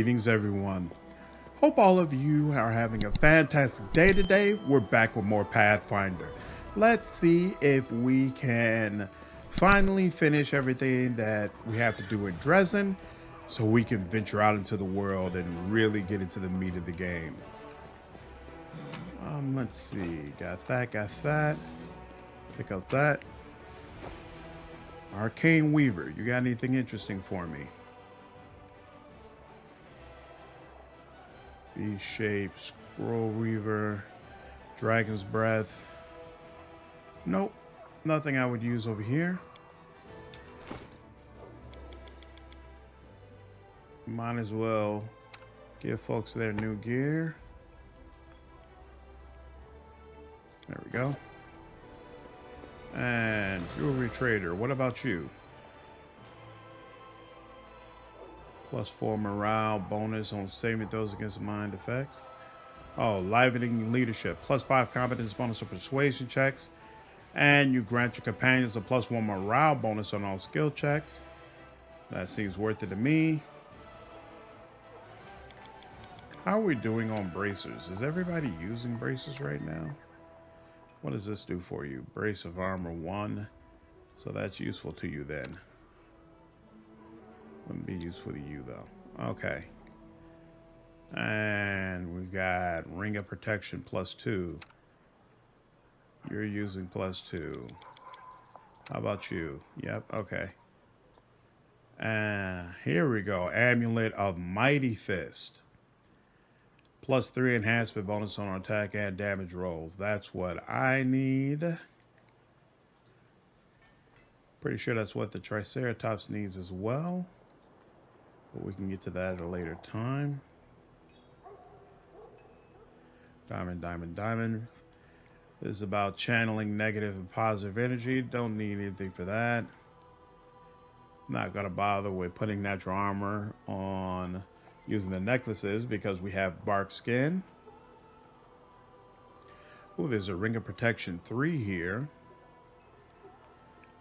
Greetings, everyone. Hope all of you are having a fantastic day today. We're back with more Pathfinder. Let's see if we can finally finish everything that we have to do in Dresden so we can venture out into the world and really get into the meat of the game. Let's see. Got that. Pick up that. Arcane Weaver, you got anything interesting for me? B-shape, Scroll Reaver, Dragon's Breath. Nope, nothing I would use over here. Might as well give folks their new gear. There we go. And Jewelry Trader, what about you? +4 morale bonus on saving throws against mind effects. Oh, livening leadership. +5 competence bonus on persuasion checks. And you grant your companions a +1 morale bonus on all skill checks. That seems worth it to me. How are we doing on bracers? Is everybody using bracers right now? What does this do for you? Brace of armor 1. So that's useful to you then. Wouldn't be useful to you though. Okay. And we've got Ring of Protection +2. You're using +2. How about you? Yep, okay. And here we go. Amulet of Mighty Fist. +3 enhancement bonus on attack and damage rolls. That's what I need. Pretty sure that's what the Triceratops needs as well. But we can get to that at a later time. Diamond. This is about channeling negative and positive energy. Don't need anything for that. Not going to bother with putting natural armor on using the necklaces because we have bark skin. Oh, there's a Ring of Protection 3 here.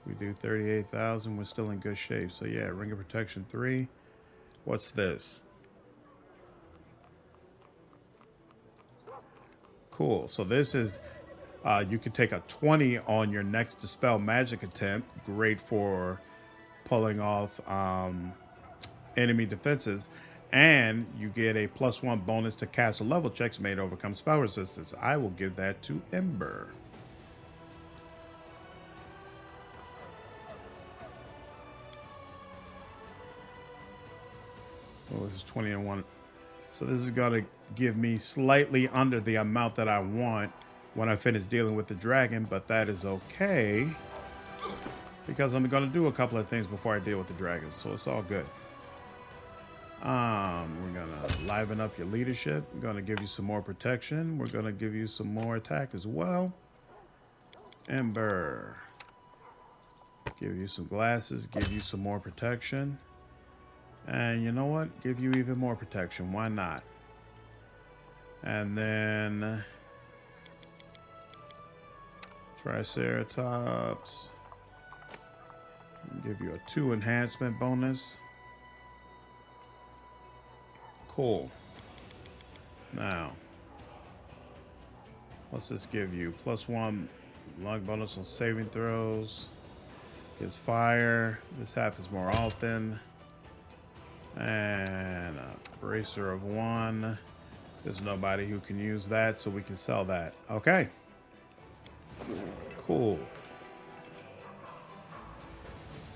We do 38,000. We're still in good shape. So yeah, Ring of Protection 3. What's this? Cool. So this is, you can take a 20 on your next Dispel Magic attempt. Great for pulling off enemy defenses. And you get a +1 bonus to castle level checks made to overcome spell resistance. I will give that to Ember. Oh, this is 20 and 1. So this is going to give me slightly under the amount that I want when I finish dealing with the dragon, but that is okay because I'm going to do a couple of things before I deal with the dragon, so it's all good. We're going to liven up your leadership. We're going to give you some more protection. We're going to give you some more attack as well. Ember. Give you some glasses. Give you some more protection. And you know what? Give you even more protection. Why not? And then Triceratops. Give you a 2 enhancement bonus. Cool. Now, what's this give you? +1 luck bonus on saving throws. Gives fire. This happens more often. And a bracer of 1. There's nobody who can use that, so we can sell that. Okay. Cool.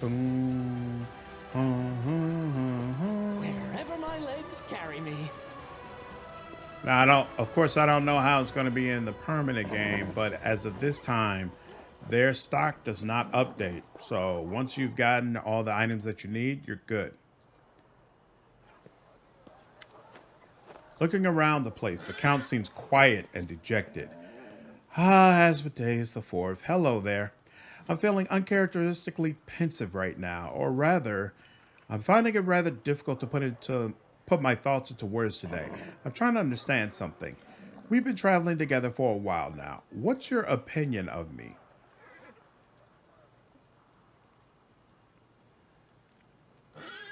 Boom. Wherever my legs carry me. Now, of course, I don't know how it's going to be in the permanent game, but as of this time, their stock does not update. So once you've gotten all the items that you need, you're good. Looking around the place, the Count seems quiet and dejected. Asmodeus the Fourth. Hello there. I'm feeling uncharacteristically pensive right now, or rather, I'm finding it rather difficult to put my thoughts into words today. I'm trying to understand something. We've been traveling together for a while now. What's your opinion of me?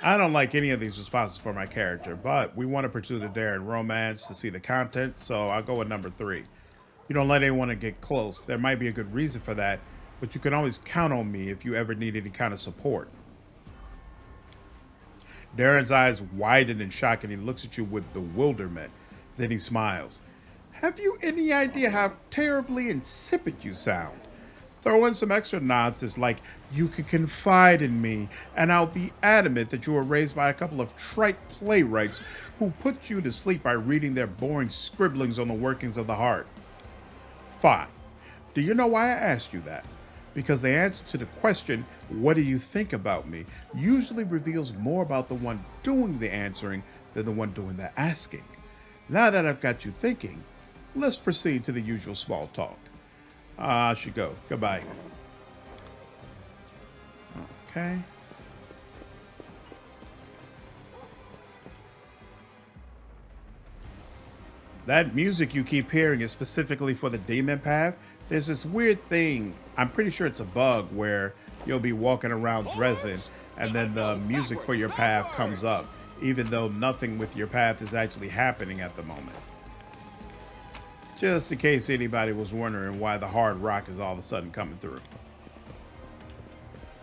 I don't like any of these responses for my character, but we want to pursue the Daeran romance to see the content, so I'll go with number 3. You don't let anyone get close. There might be a good reason for that, but you can always count on me if you ever need any kind of support. Daeran's eyes widen in shock and he looks at you with bewilderment. Then he smiles. Have you any idea how terribly insipid you sound? Throw in some extra nonsense like, you can confide in me, and I'll be adamant that you were raised by a couple of trite playwrights who put you to sleep by reading their boring scribblings on the workings of the heart. Fine. Do you know why I asked you that? Because the answer to the question, what do you think about me, usually reveals more about the one doing the answering than the one doing the asking. Now that I've got you thinking, let's proceed to the usual small talk. I should go. Goodbye. Okay. That music you keep hearing is specifically for the Demon Path. There's this weird thing, I'm pretty sure it's a bug, where you'll be walking around Dresden and then the music for your path comes up, even though nothing with your path is actually happening at the moment. Just in case anybody was wondering why the hard rock is all of a sudden coming through.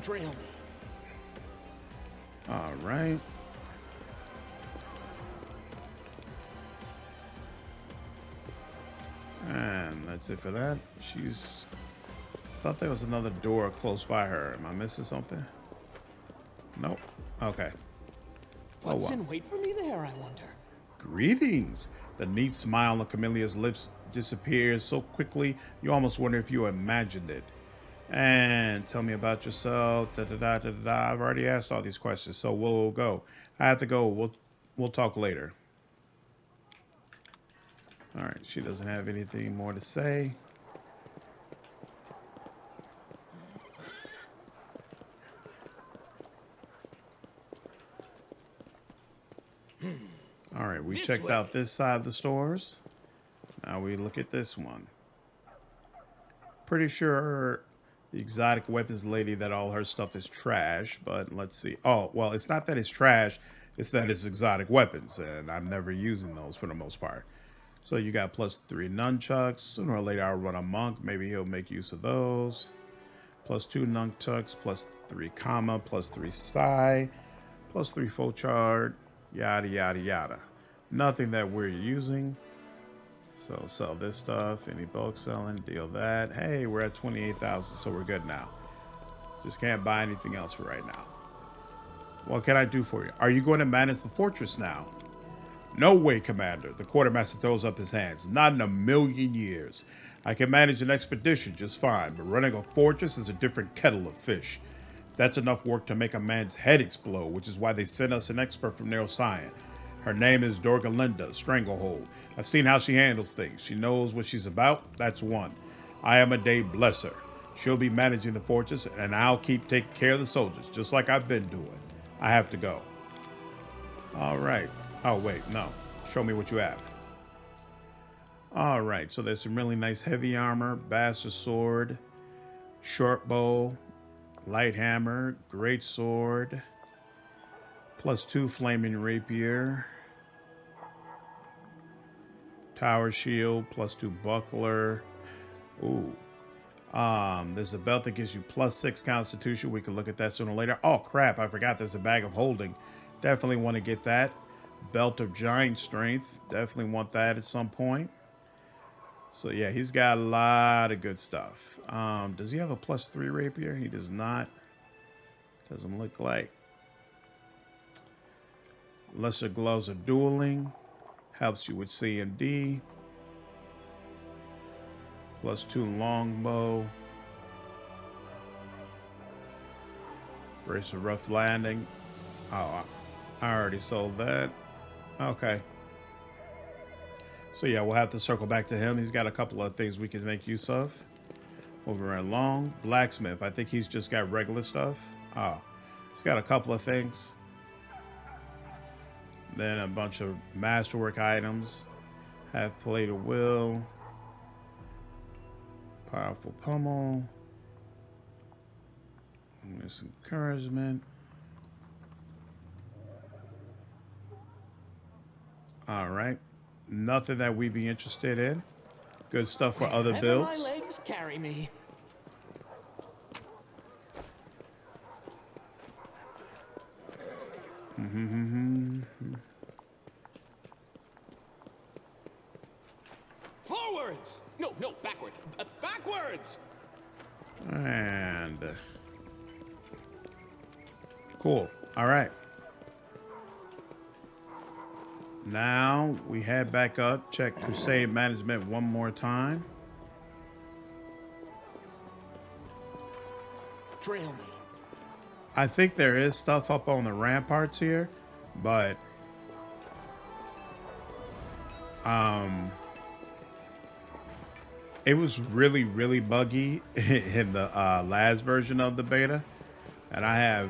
Trail me. All right. And that's it for that. I thought there was another door close by her. Am I missing something? Nope. Okay. What's in wait for me there, I wonder? Greetings. The neat smile on Camillea's lips disappears so quickly you almost wonder if you imagined it. And tell me about yourself. I've already asked all these questions, so we'll go. I have to go. We'll talk later. All right, she doesn't have anything more to say. All right, we checked out this side of the stores. Now we look at this one. Pretty sure the exotic weapons lady that all her stuff is trash, but let's see. Oh, well, it's not that it's trash, it's that it's exotic weapons, and I'm never using those for the most part. So you got +3 nunchucks. Sooner or later I'll run a monk. Maybe he'll make use of those. +2 nunchucks, +3 comma, +3 psi, +3 full chard, yada, yada, yada. Nothing that we're using. So sell this stuff. Any bulk selling, deal that. Hey, we're at 28,000, so we're good now. Just can't buy anything else for right now. What can I do for you? Are you going to manage the fortress now? No way, Commander. The quartermaster throws up his hands. Not in a million years. I can manage an expedition just fine, but running a fortress is a different kettle of fish. That's enough work to make a man's head explode, which is why they sent us an expert from Neuroscience. Her name is Dorgalinda Stranglehold. I've seen how she handles things. She knows what she's about. That's one. I am a day blesser. She'll be managing the fortress, and I'll keep taking care of the soldiers, just like I've been doing. I have to go. All right. Oh, wait, no. Show me what you have. All right, so there's some really nice heavy armor, bastard sword, short bow, light hammer, great sword, +2 flaming rapier, tower shield, +2 buckler. Ooh. There's a belt that gives you +6 constitution. We can look at that sooner or later. Oh, crap, I forgot there's a bag of holding. Definitely want to get that. Belt of giant strength. Definitely want that at some point. So yeah, he's got a lot of good stuff. Does he have a +3 rapier? He does not. Doesn't look like. Lesser gloves of dueling. Helps you with CMD. +2 longbow. Brace of rough landing. Oh, I already sold that. Okay. So yeah, we'll have to circle back to him. He's got a couple of things we can make use of. Moving right along. Blacksmith. I think he's just got regular stuff. Oh, he's got a couple of things. Then a bunch of masterwork items. Half plate of will. Powerful pummel. There's encouragement. All right. Nothing that we'd be interested in. Good stuff for other Wherever builds. my legs carry me. Forwards! No, backwards. Backwards! And cool. All right. Now we head back up, check Crusade management one more time. Trail me. I think there is stuff up on the ramparts here, but it was really, really buggy in the last version of the beta, and I have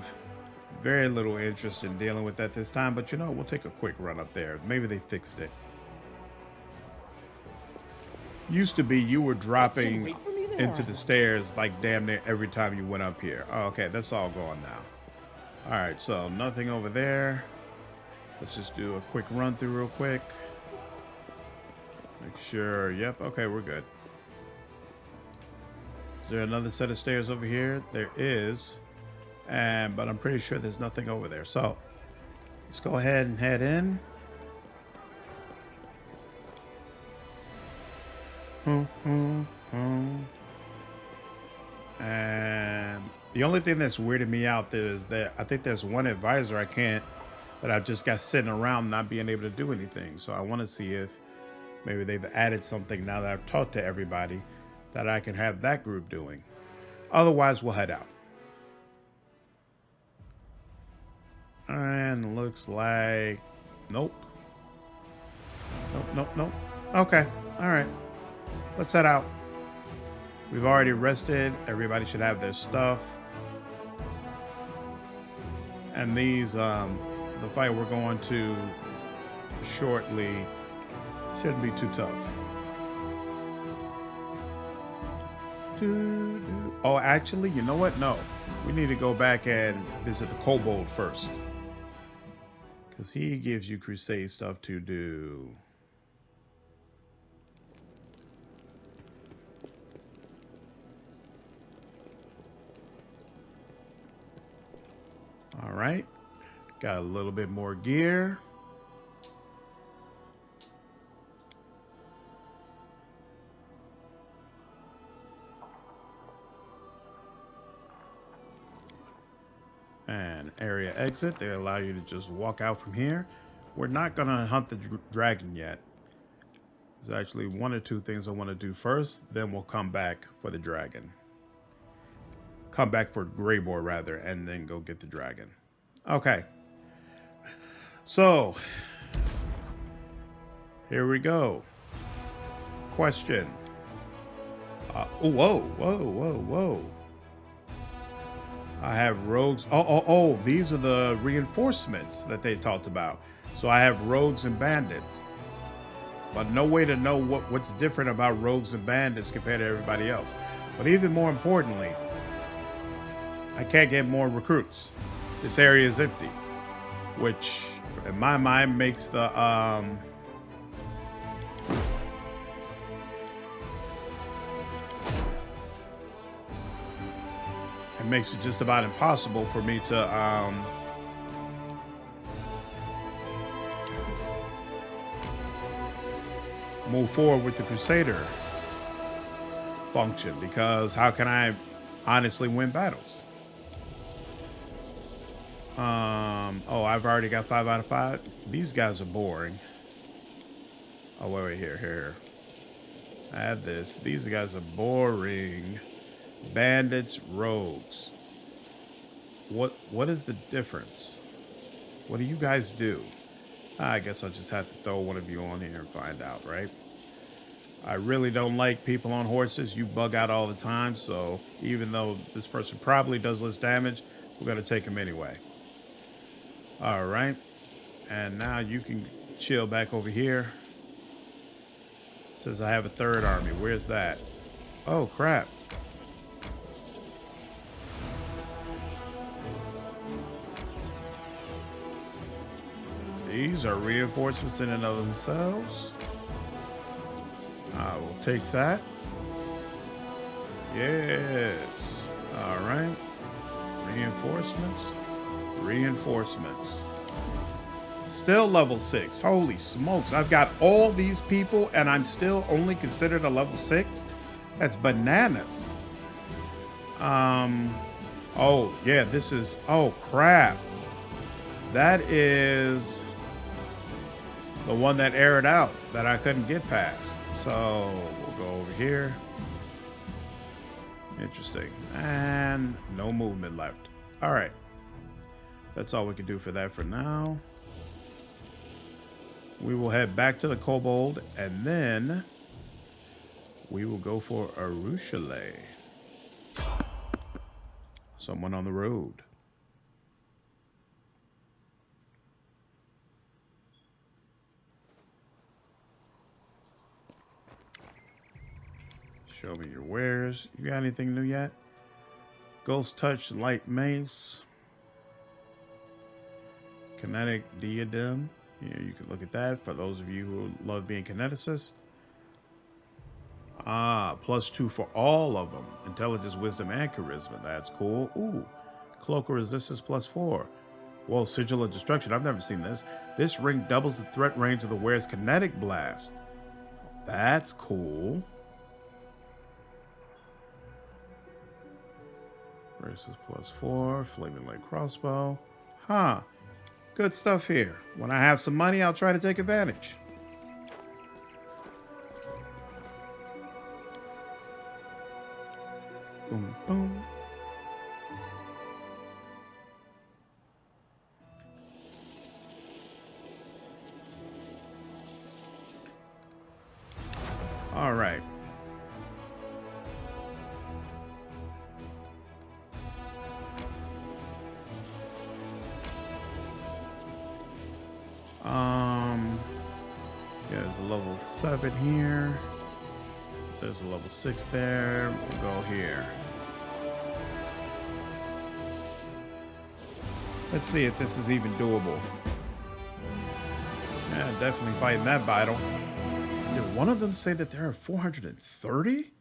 very little interest in dealing with that this time, but you know, we'll take a quick run up there. Maybe they fixed it. Used to be you were dropping into the stairs like damn near every time you went up here. Oh, okay, that's all gone now. All right, so nothing over there. Let's just do a quick run through real quick. Make sure, yep, okay, we're good. Is there another set of stairs over here? There is. But I'm pretty sure there's nothing over there. So let's go ahead and head in. And the only thing that's weirded me out there is that I think there's one advisor that I've just got sitting around not being able to do anything. So I want to see if maybe they've added something now that I've talked to everybody that I can have that group doing. Otherwise, we'll head out. And looks like, nope. Nope. Okay, all right. Let's head out. We've already rested. Everybody should have their stuff. And these, the fight we're going to shortly shouldn't be too tough. Oh, actually, you know what? No. We need to go back and visit the kobold first. Because he gives you Crusade stuff to do. All right. Got a little bit more gear. And area exit. They allow you to just walk out from here. We're not going to hunt the dragon yet. There's actually one or two things I want to do first. Then we'll come back for the dragon. Come back for Greyboar, rather, and then go get the dragon. Okay. So, here we go. Question. Whoa. I have rogues. Oh, these are the reinforcements that they talked about. So I have rogues and bandits. But no way to know what's different about rogues and bandits compared to everybody else. But even more importantly, I can't get more recruits. This area is empty. Which, in my mind, makes the... it makes it just about impossible for me to move forward with the Crusader function, because how can I honestly win battles? Oh, I've already got 5 out of 5. These guys are boring. Oh, wait, here. I have this. These guys are boring. Bandits, rogues. What is the difference? What do you guys do? I guess I'll just have to throw one of you on here and find out, right? I really don't like people on horses. You bug out all the time, so even though this person probably does less damage, we're going to take him anyway. All right. And now you can chill back over here. It says I have a third army. Where's that? Oh, crap. These are reinforcements in and of themselves. I will take that. Yes. All right. Reinforcements. Reinforcements. Still level 6. Holy smokes. I've got all these people and I'm still only considered a level 6? That's bananas. Oh, yeah, this is... Oh, crap. That is the one that aired out that I couldn't get past. So we'll go over here. Interesting. And no movement left. All right. That's all we can do for that for now. We will head back to the Kobold and then we will go for Arueshalae. Someone on the road. Show me your wares. You got anything new yet? Ghost Touch Light Mace. Kinetic Diadem. Yeah, you can look at that for those of you who love being kineticists. Ah, +2 for all of them. Intelligence, Wisdom, and Charisma. That's cool. Ooh, Cloak of Resistance +4. Whoa, Sigil of Destruction. I've never seen this. This ring doubles the threat range of the wearer's kinetic blast. That's cool. Braces +4. Flaming Light Crossbow. Huh. Good stuff here. When I have some money, I'll try to take advantage. Boom, boom. All right. Yeah, there's a level 7 here. There's a level 6 there. We'll go here. Let's see if this is even doable. Yeah, definitely fighting that battle. Did one of them say that there are 430?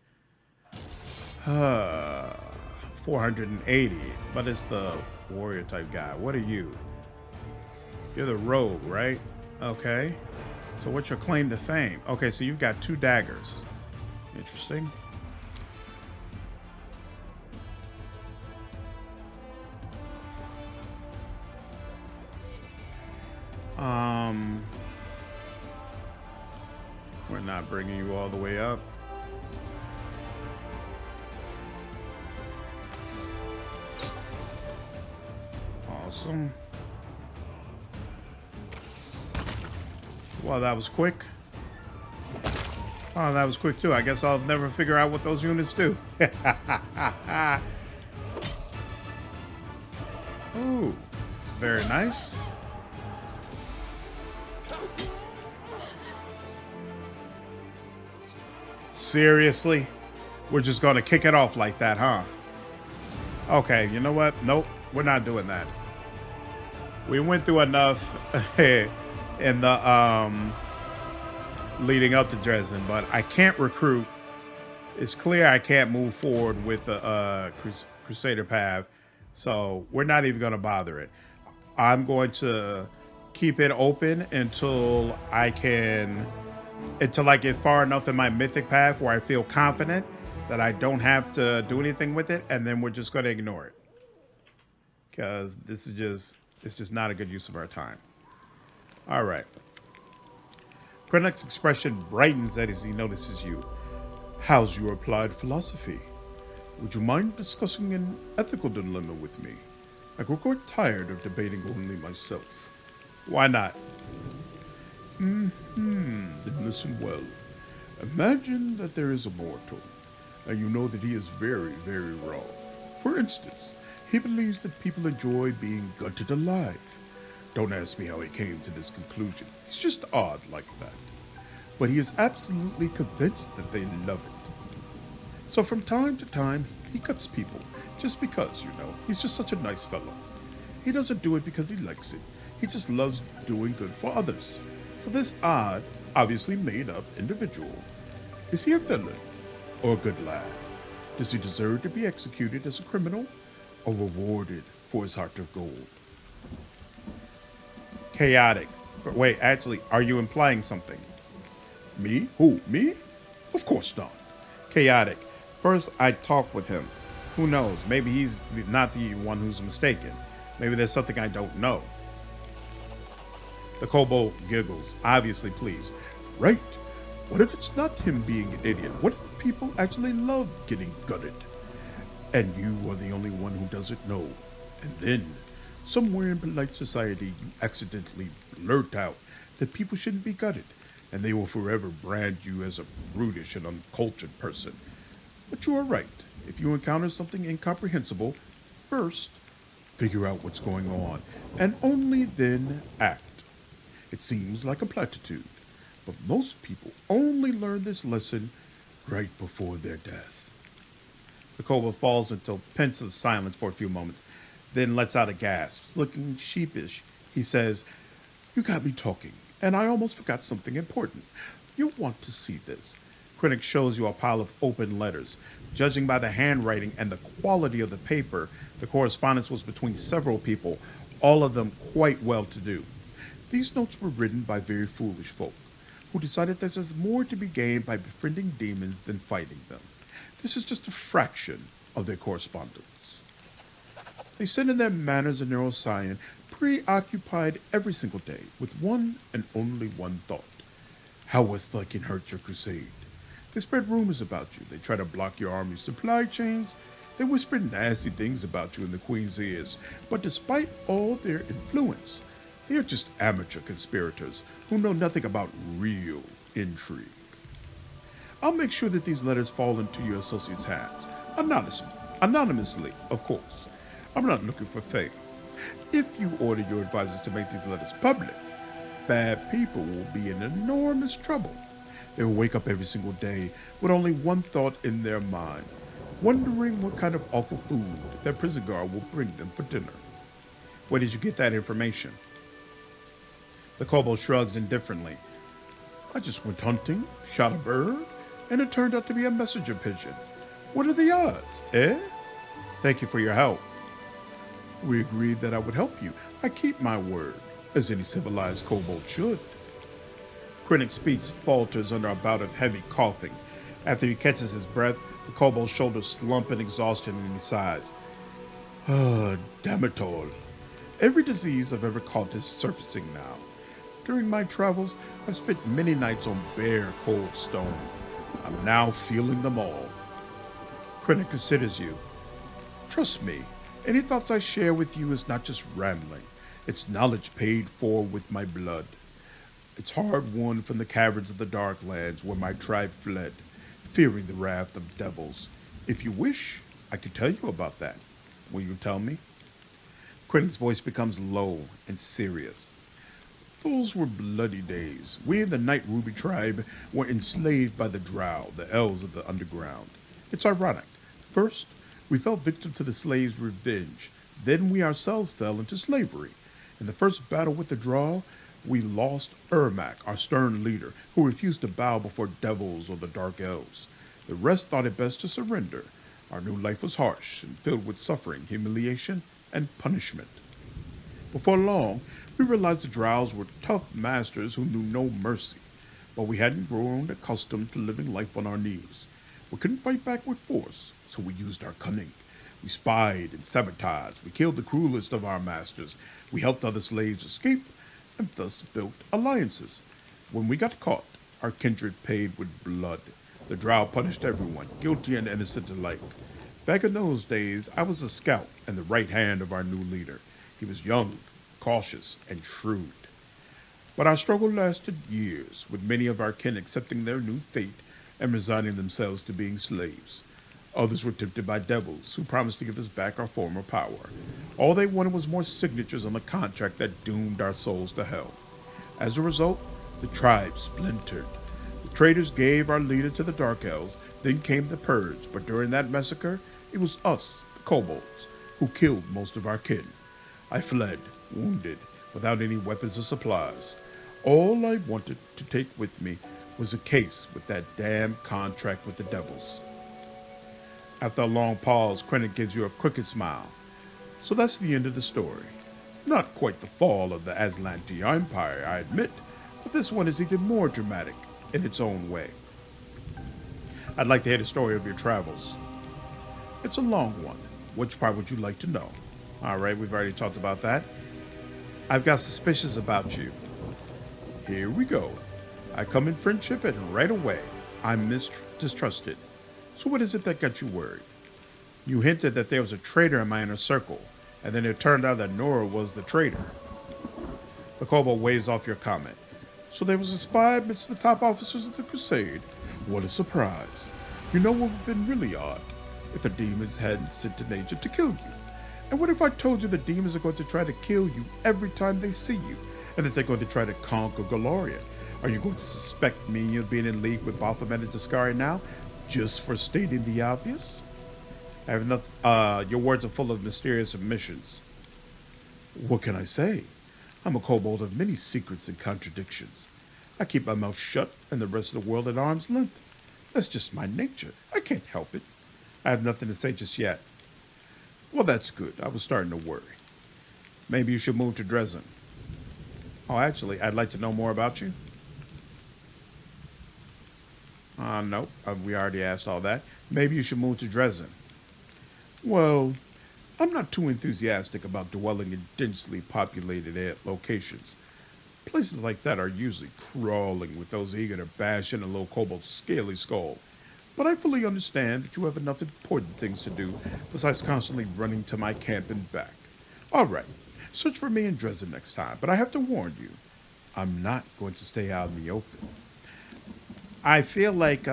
480. But it's the warrior type guy. What are you? You're the rogue, right? Okay. So what's your claim to fame? Okay, so you've got 2 daggers. Interesting. We're not bringing you all the way up. Awesome. Well, that was quick. Oh, that was quick too. I guess I'll never figure out what those units do. Ooh, very nice. Seriously? We're just gonna kick it off like that, huh? Okay, you know what? Nope, we're not doing that. We went through enough in the leading up to Dresden, but I can't recruit. It's clear I can't move forward with the Crusader Path, so we're not even going to bother it. I'm going to keep it open until I get far enough in my Mythic Path where I feel confident that I don't have to do anything with it, and then we're just going to ignore it. Because it's just not a good use of our time. All right. Crinukh's expression brightens as he notices you. How's your applied philosophy? Would you mind discussing an ethical dilemma with me? I grow quite tired of debating only myself. Why not? Then listen well. Imagine that there is a mortal, and you know that he is very, very wrong. For instance, he believes that people enjoy being gutted alive. Don't ask me how he came to this conclusion. It's just odd like that. But he is absolutely convinced that they love it. So from time to time, he cuts people. Just because, you know, he's just such a nice fellow. He doesn't do it because he likes it. He just loves doing good for others. So this odd, obviously made up individual, is he a villain or a good lad? Does he deserve to be executed as a criminal or rewarded for his heart of gold? Chaotic. Wait, actually, are you implying something? Me? Who? Me? Of course not. Chaotic. First, I talk with him. Who knows? Maybe he's not the one who's mistaken. Maybe there's something I don't know. The kobold giggles, obviously pleased. Right. What if it's not him being an idiot? What if people actually love getting gutted? And you are the only one who doesn't know. And then, somewhere in polite society, you accidentally blurt out that people shouldn't be gutted, and they will forever brand you as a brutish and uncultured person. But you are right. If you encounter something incomprehensible, first, figure out what's going on, and only then act. It seems like a platitude, but most people only learn this lesson right before their death. The kobold falls into pensive silence for a few moments, then lets out a gasp. Looking sheepish, he says, "You got me talking, and I almost forgot something important. You'll want to see this." Crinukh shows you a pile of open letters. Judging by the handwriting and the quality of the paper, the correspondence was between several people, all of them quite well-to-do. These notes were written by very foolish folk, who decided that there's more to be gained by befriending demons than fighting them. This is just a fraction of their correspondence. They send in their manners and neuroscience, preoccupied every single day with one and only one thought. How Westlake can hurt your crusade. They spread rumors about you. They try to block your army's supply chains. They whisper nasty things about you in the Queen's ears. But despite all their influence, they are just amateur conspirators who know nothing about real intrigue. I'll make sure that these letters fall into your associates' hands. Anonymously, of course. I'm not looking for fame. If you order your advisors to make these letters public, bad people will be in enormous trouble. They will wake up every single day with only one thought in their mind, wondering what kind of awful food their prison guard will bring them for dinner. Where did you get that information? The kobold shrugs indifferently. I just went hunting, shot a bird, and it turned out to be a messenger pigeon. What are the odds, eh? Thank you for your help. We agreed that I would help you. I keep my word, as any civilized kobold should. Crinuk's speech falters under a bout of heavy coughing. After he catches his breath, the kobold's shoulders slump in exhaustion and he sighs. Damn it all. Every disease I've ever caught is surfacing now. During my travels, I've spent many nights on bare, cold stone. I'm now feeling them all. Crinukh considers you. Trust me, any thoughts I share with you is not just rambling. It's knowledge paid for with my blood. It's hard-won from the caverns of the Darklands where my tribe fled, fearing the wrath of devils. If you wish, I can tell you about that. Will you tell me? Crinukh's voice becomes low and serious. Those were bloody days. We in the Night Ruby tribe were enslaved by the Drow, the elves of the underground. It's ironic. First, we fell victim to the slaves' revenge. Then we ourselves fell into slavery. In the first battle with the Drow, we lost Ermac, our stern leader, who refused to bow before devils or the dark elves. The rest thought it best to surrender. Our new life was harsh and filled with suffering, humiliation, and punishment. Before long, we realized the Drows were tough masters who knew no mercy, but we hadn't grown accustomed to living life on our knees. We couldn't fight back with force, so we used our cunning. We spied and sabotaged. We killed the cruelest of our masters. We helped other slaves escape, and thus built alliances. When we got caught, our kindred paid with blood. The Drow punished everyone, guilty and innocent alike. Back in those days, I was a scout and the right hand of our new leader. He was young, cautious, and shrewd. But our struggle lasted years, with many of our kin accepting their new fate and resigning themselves to being slaves. Others were tempted by devils who promised to give us back our former power. All they wanted was more signatures on the contract that doomed our souls to hell. As a result, the tribe splintered. The traitors gave our leader to the Dark Elves, then came the Purge, but during that massacre, it was us, the kobolds, who killed most of our kin. I fled, wounded, without any weapons or supplies. All I wanted to take with me was a case with that damn contract with the devils. After a long pause, Crinukh gives you a crooked smile. So that's the end of the story. Not quite the fall of the Aslanti Empire, I admit, but this one is even more dramatic in its own way. I'd like to hear the story of your travels. It's a long one. Which part would you like to know? All right, we've already talked about that. I've got suspicions about you. Here we go. I come in friendship and right away, I'm distrusted. So what is it that got you worried? You hinted that there was a traitor in my inner circle, and then it turned out that Nora was the traitor. The kobold waves off your comment. So there was a spy amidst the top officers of the Crusade. What a surprise. You know what would have been really odd? If the demons hadn't sent an agent to kill you. And what if I told you the demons are going to try to kill you every time they see you, and that they're going to try to conquer Golarion? Are you going to suspect me of being in league with Baphomet and Deskari now, just for stating the obvious? I have nothing. Your words are full of mysterious omissions. What can I say? I'm a kobold of many secrets and contradictions. I keep my mouth shut and the rest of the world at arm's length. That's just my nature. I can't help it. I have nothing to say just yet. Well, that's good. I was starting to worry. Maybe you should move to Dresden. Oh, actually, I'd like to know more about you. Nope. We already asked all that. Maybe you should move to Dresden. Well, I'm not too enthusiastic about dwelling in densely populated locations. Places like that are usually crawling with those eager to bash in a little kobold's scaly skull. But I fully understand that you have enough important things to do besides constantly running to my camp and back. All right, search for me in Dresden next time, but I have to warn you, I'm not going to stay out in the open. I feel like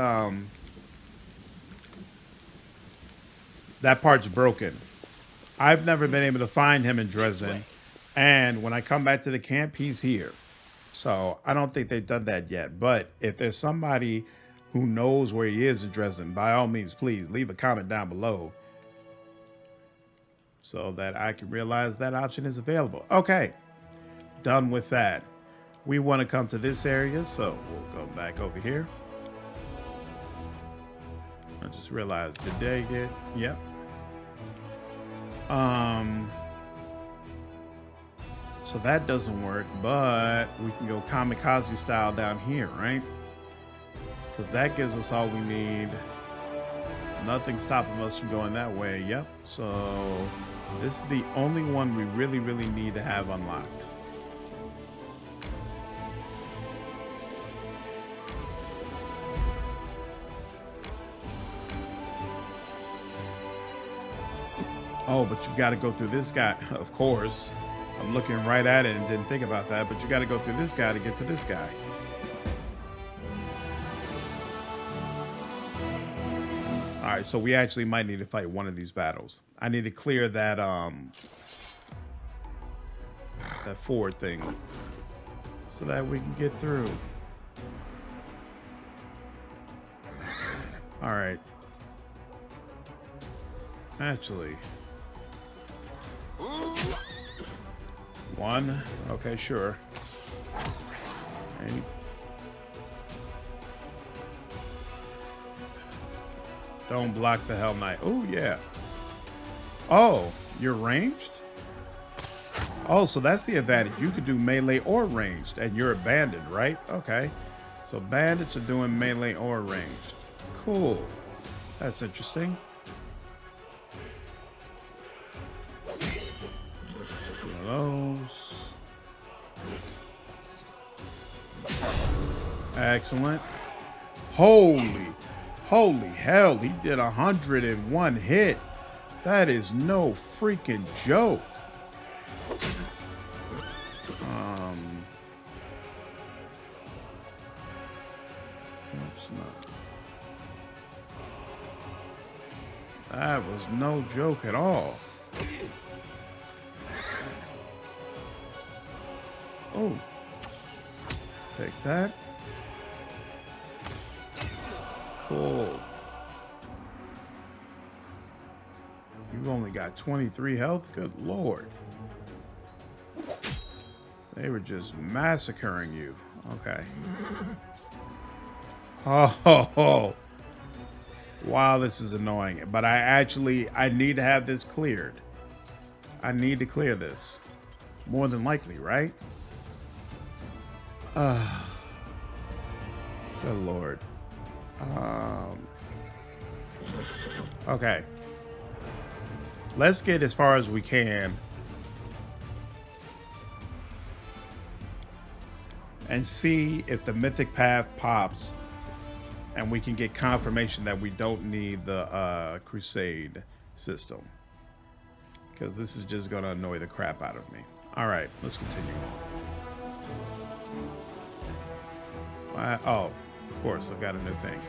that part's broken. I've never been able to find him in Dresden, and when I come back to the camp, he's here. So I don't think they've done that yet. But if there's somebody who knows where he is in Dresden, by all means, please leave a comment down below so that I can realize that option is available. Okay, done with that. We want to come to this area, so we'll go back over here. I just realized, did they get, yep. So that doesn't work, but we can go kamikaze style down here, right? Because that gives us all we need. Nothing stopping us from going that way. Yep. So this is the only one we really, really need to have unlocked. Oh, but you've got to go through this guy, of course. I'm looking right at it and didn't think about that, but you got to go through this guy to get to this guy. All right, so we actually might need to fight one of these battles. I need to clear that that forward thing so that we can get through. All right. Actually, one. Okay, sure. And don't block the Hell Knight. Oh, yeah. Oh, you're ranged? Oh, so that's the advantage. You could do melee or ranged, and you're a bandit, right? Okay. So bandits are doing melee or ranged. Cool. That's interesting. Those. Excellent. Holy hell, he did 101 hit. That is no freaking joke. Oops, no. That was no joke at all. Oh, take that. Cool. You've only got 23 health? Good lord. They were just massacring you. Okay. Oh, wow, this is annoying. But I need to have this cleared. I need to clear this. More than likely, right? Good Lord. Okay. Let's get as far as we can and see if the Mythic Path pops and we can get confirmation that we don't need the Crusade system. Because this is just going to annoy the crap out of me. All right, let's continue on. Oh, of course, I've got a new thing.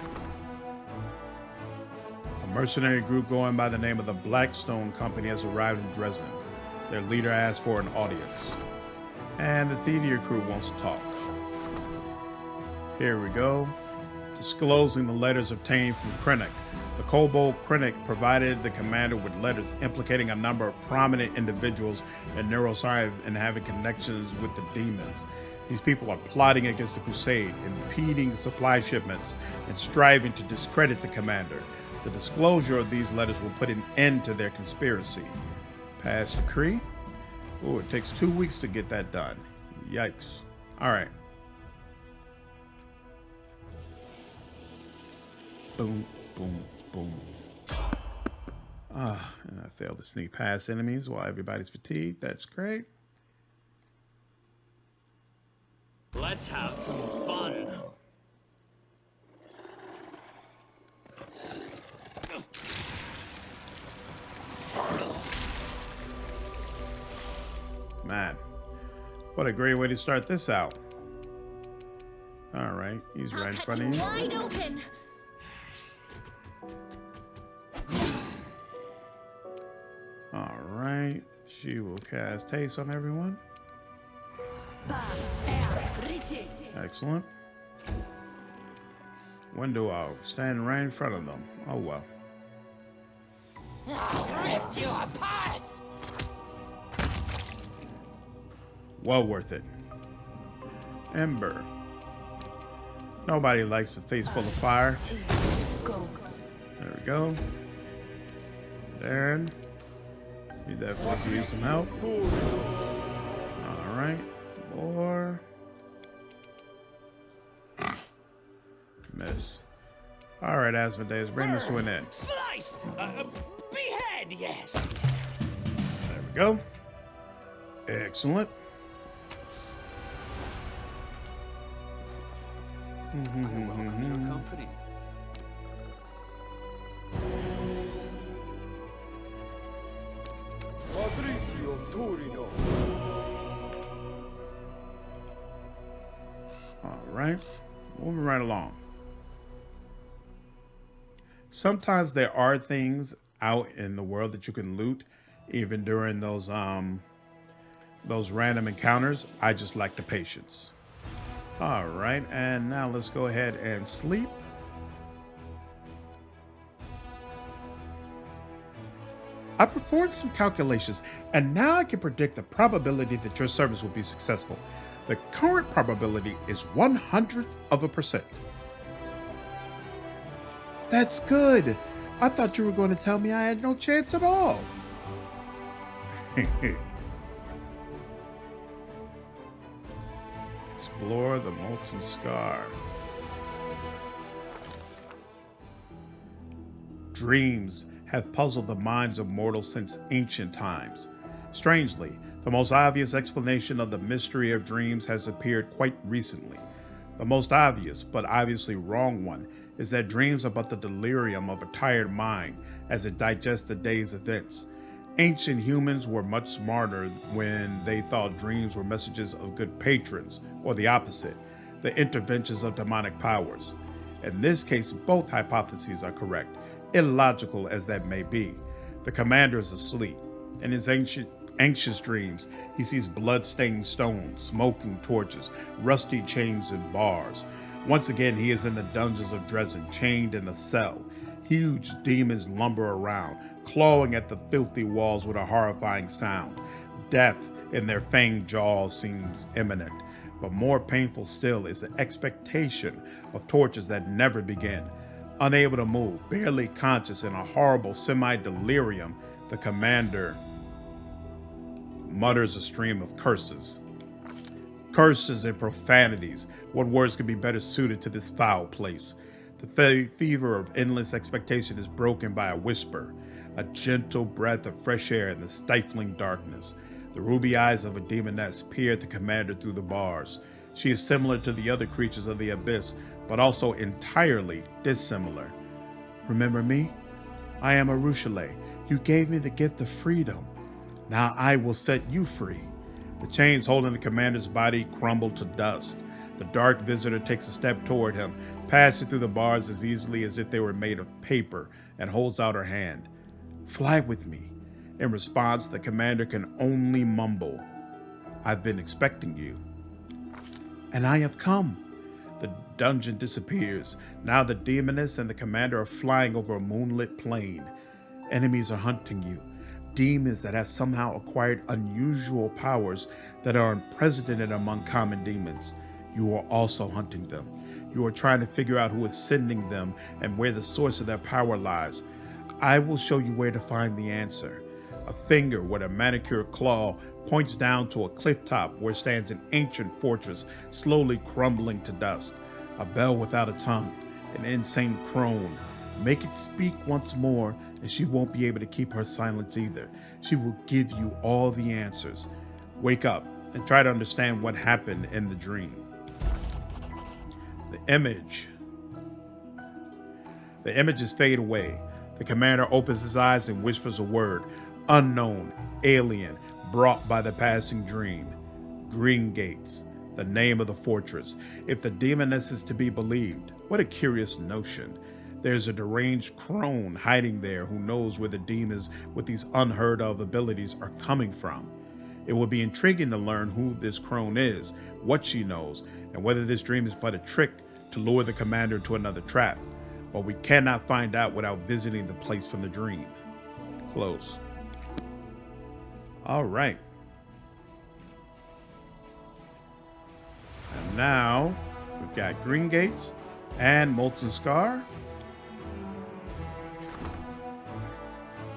A mercenary group going by the name of the Blackstone Company has arrived in Dresden. Their leader asked for an audience. And the Thenier crew wants to talk. Here we go. Disclosing the letters obtained from Crinukh. The kobold Crinukh provided the commander with letters implicating a number of prominent individuals in neuroscience and having connections with the demons. These people are plotting against the Crusade, impeding supply shipments, and striving to discredit the commander. The disclosure of these letters will put an end to their conspiracy. Pass decree? Oh, it takes 2 weeks to get that done. Yikes. All right. Boom, boom, boom. And I failed to sneak past enemies while everybody's fatigued. That's great. Let's have some fun. Man, what a great way to start this out. All right, he's right in front of you. Wide open. All right, she will cast haste on everyone. Excellent. Window out, standing right in front of them. Oh well. I'll rip you apart! Well worth it. Ember. Nobody likes a face full of fire. There we go. Daeran. You definitely could use some help. Alright. More. Miss. Alright, Asmodeus, bring this to an end. Slice! Behead, yes! There we go. Excellent. I welcome your company. All right, moving right along. Sometimes there are things out in the world that you can loot, even during those random encounters. I just like the patience. All right, and now let's go ahead and sleep. I performed some calculations, and now I can predict the probability that your service will be successful. The current probability is 100%. That's good. I thought you were going to tell me I had no chance at all. Explore the molten scar. Dreams have puzzled the minds of mortals since ancient times. Strangely, the most obvious explanation of the mystery of dreams has appeared quite recently. The most obvious, but obviously wrong one, is that dreams are but the delirium of a tired mind as it digests the day's events. Ancient humans were much smarter when they thought dreams were messages of good patrons, or the opposite, the interventions of demonic powers. In this case, both hypotheses are correct, illogical as that may be. The commander is asleep. In his anxious dreams, he sees blood-stained stones, smoking torches, rusty chains and bars. Once again, he is in the dungeons of Dresden, chained in a cell. Huge demons lumber around, clawing at the filthy walls with a horrifying sound. Death in their fanged jaws seems imminent, but more painful still is the expectation of tortures that never begin. Unable to move, barely conscious in a horrible semi-delirium, the commander mutters a stream of curses. Curses and profanities. What words could be better suited to this foul place? The fever of endless expectation is broken by a whisper, a gentle breath of fresh air in the stifling darkness. The ruby eyes of a demoness peer at the commander through the bars. She is similar to the other creatures of the abyss, but also entirely dissimilar. Remember me? I am Arueshalae. You gave me the gift of freedom. Now I will set you free. The chains holding the commander's body crumble to dust. The dark visitor takes a step toward him, passing through the bars as easily as if they were made of paper, and holds out her hand. Fly with me. In response, the commander can only mumble, I've been expecting you. And I have come. The dungeon disappears. Now the demoness and the commander are flying over a moonlit plain. Enemies are hunting you. Demons that have somehow acquired unusual powers that are unprecedented among common demons. You are also hunting them. You are trying to figure out who is sending them and where the source of their power lies. I will show you where to find the answer. A finger with a manicured claw points down to a cliff top where stands an ancient fortress slowly crumbling to dust. A bell without a tongue, an insane crone. Make it speak once more, and she won't be able to keep her silence either. She will give you all the answers. Wake up and try to understand what happened in the dream. The images fade away. The commander opens his eyes and whispers a word. Unknown, alien, brought by the passing dream. Green Gates, the name of the fortress. If the demoness is to be believed, what a curious notion. There's a deranged crone hiding there who knows where the demons with these unheard of abilities are coming from. It will be intriguing to learn who this crone is, what she knows, and whether this dream is but a trick to lure the commander to another trap. But we cannot find out without visiting the place from the dream. Close. All right. And now we've got Green Gates and Molten Scar.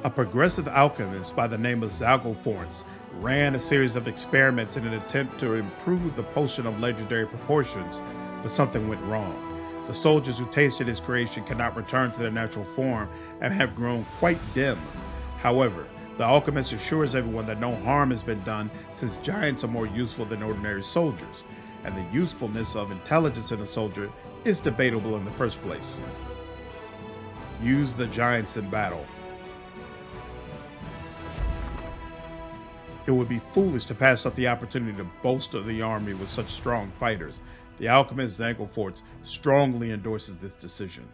A progressive alchemist by the name of Zalgoforns ran a series of experiments in an attempt to improve the potion of legendary proportions, but something went wrong. The soldiers who tasted his creation cannot return to their natural form and have grown quite dim. However, the alchemist assures everyone that no harm has been done since giants are more useful than ordinary soldiers, and the usefulness of intelligence in a soldier is debatable in the first place. Use the giants in battle. It would be foolish to pass up the opportunity to bolster the army with such strong fighters. The alchemist Zalgoforns strongly endorses this decision.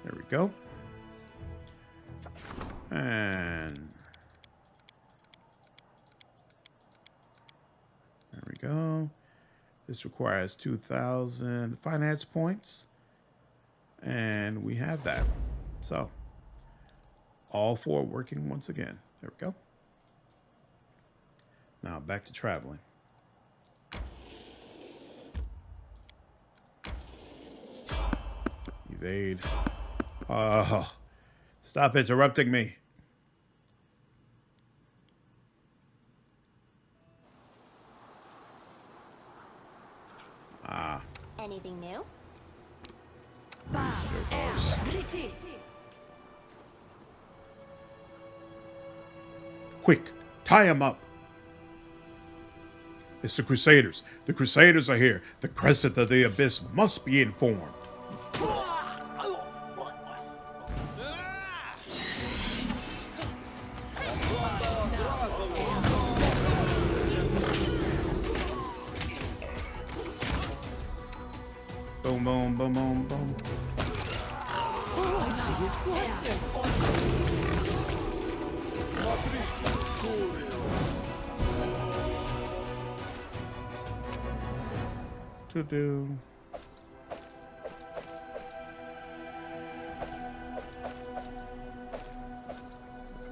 There we go. And there we go. This requires 2,000 finance points. And we have that. So, all four working once again. There we go. Now back to traveling. Evade. Stop interrupting me. Anything new? Quick, tie him up. It's the Crusaders. The Crusaders are here. The Crescent of the Abyss must be informed. Boom, boom, boom, boom, boom. All I see is blackness. To do.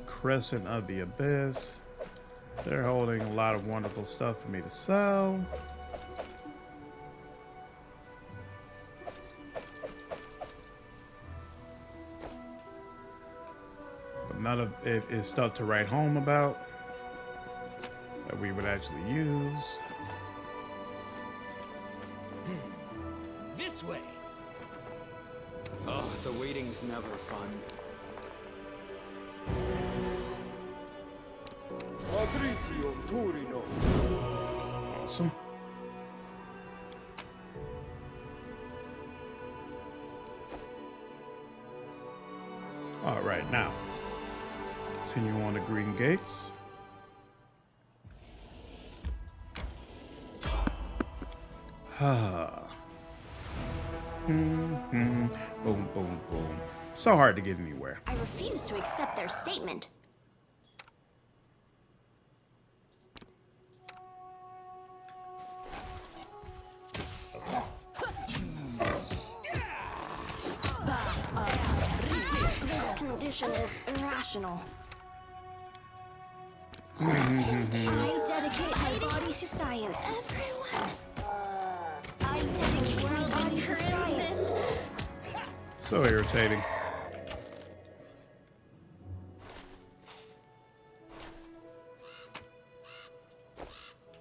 Crescent of the Abyss. They're holding a lot of wonderful stuff for me to sell. But none of it is stuff to write home about that we would actually use. This way. Oh, the waiting's never fun. Awesome. All right, now continue on the green gates. Boom, boom, boom. So hard to get anywhere. I refuse to accept their statement. This condition is irrational. I dedicate my body to science. Everyone. I dedicate my body to science. So irritating.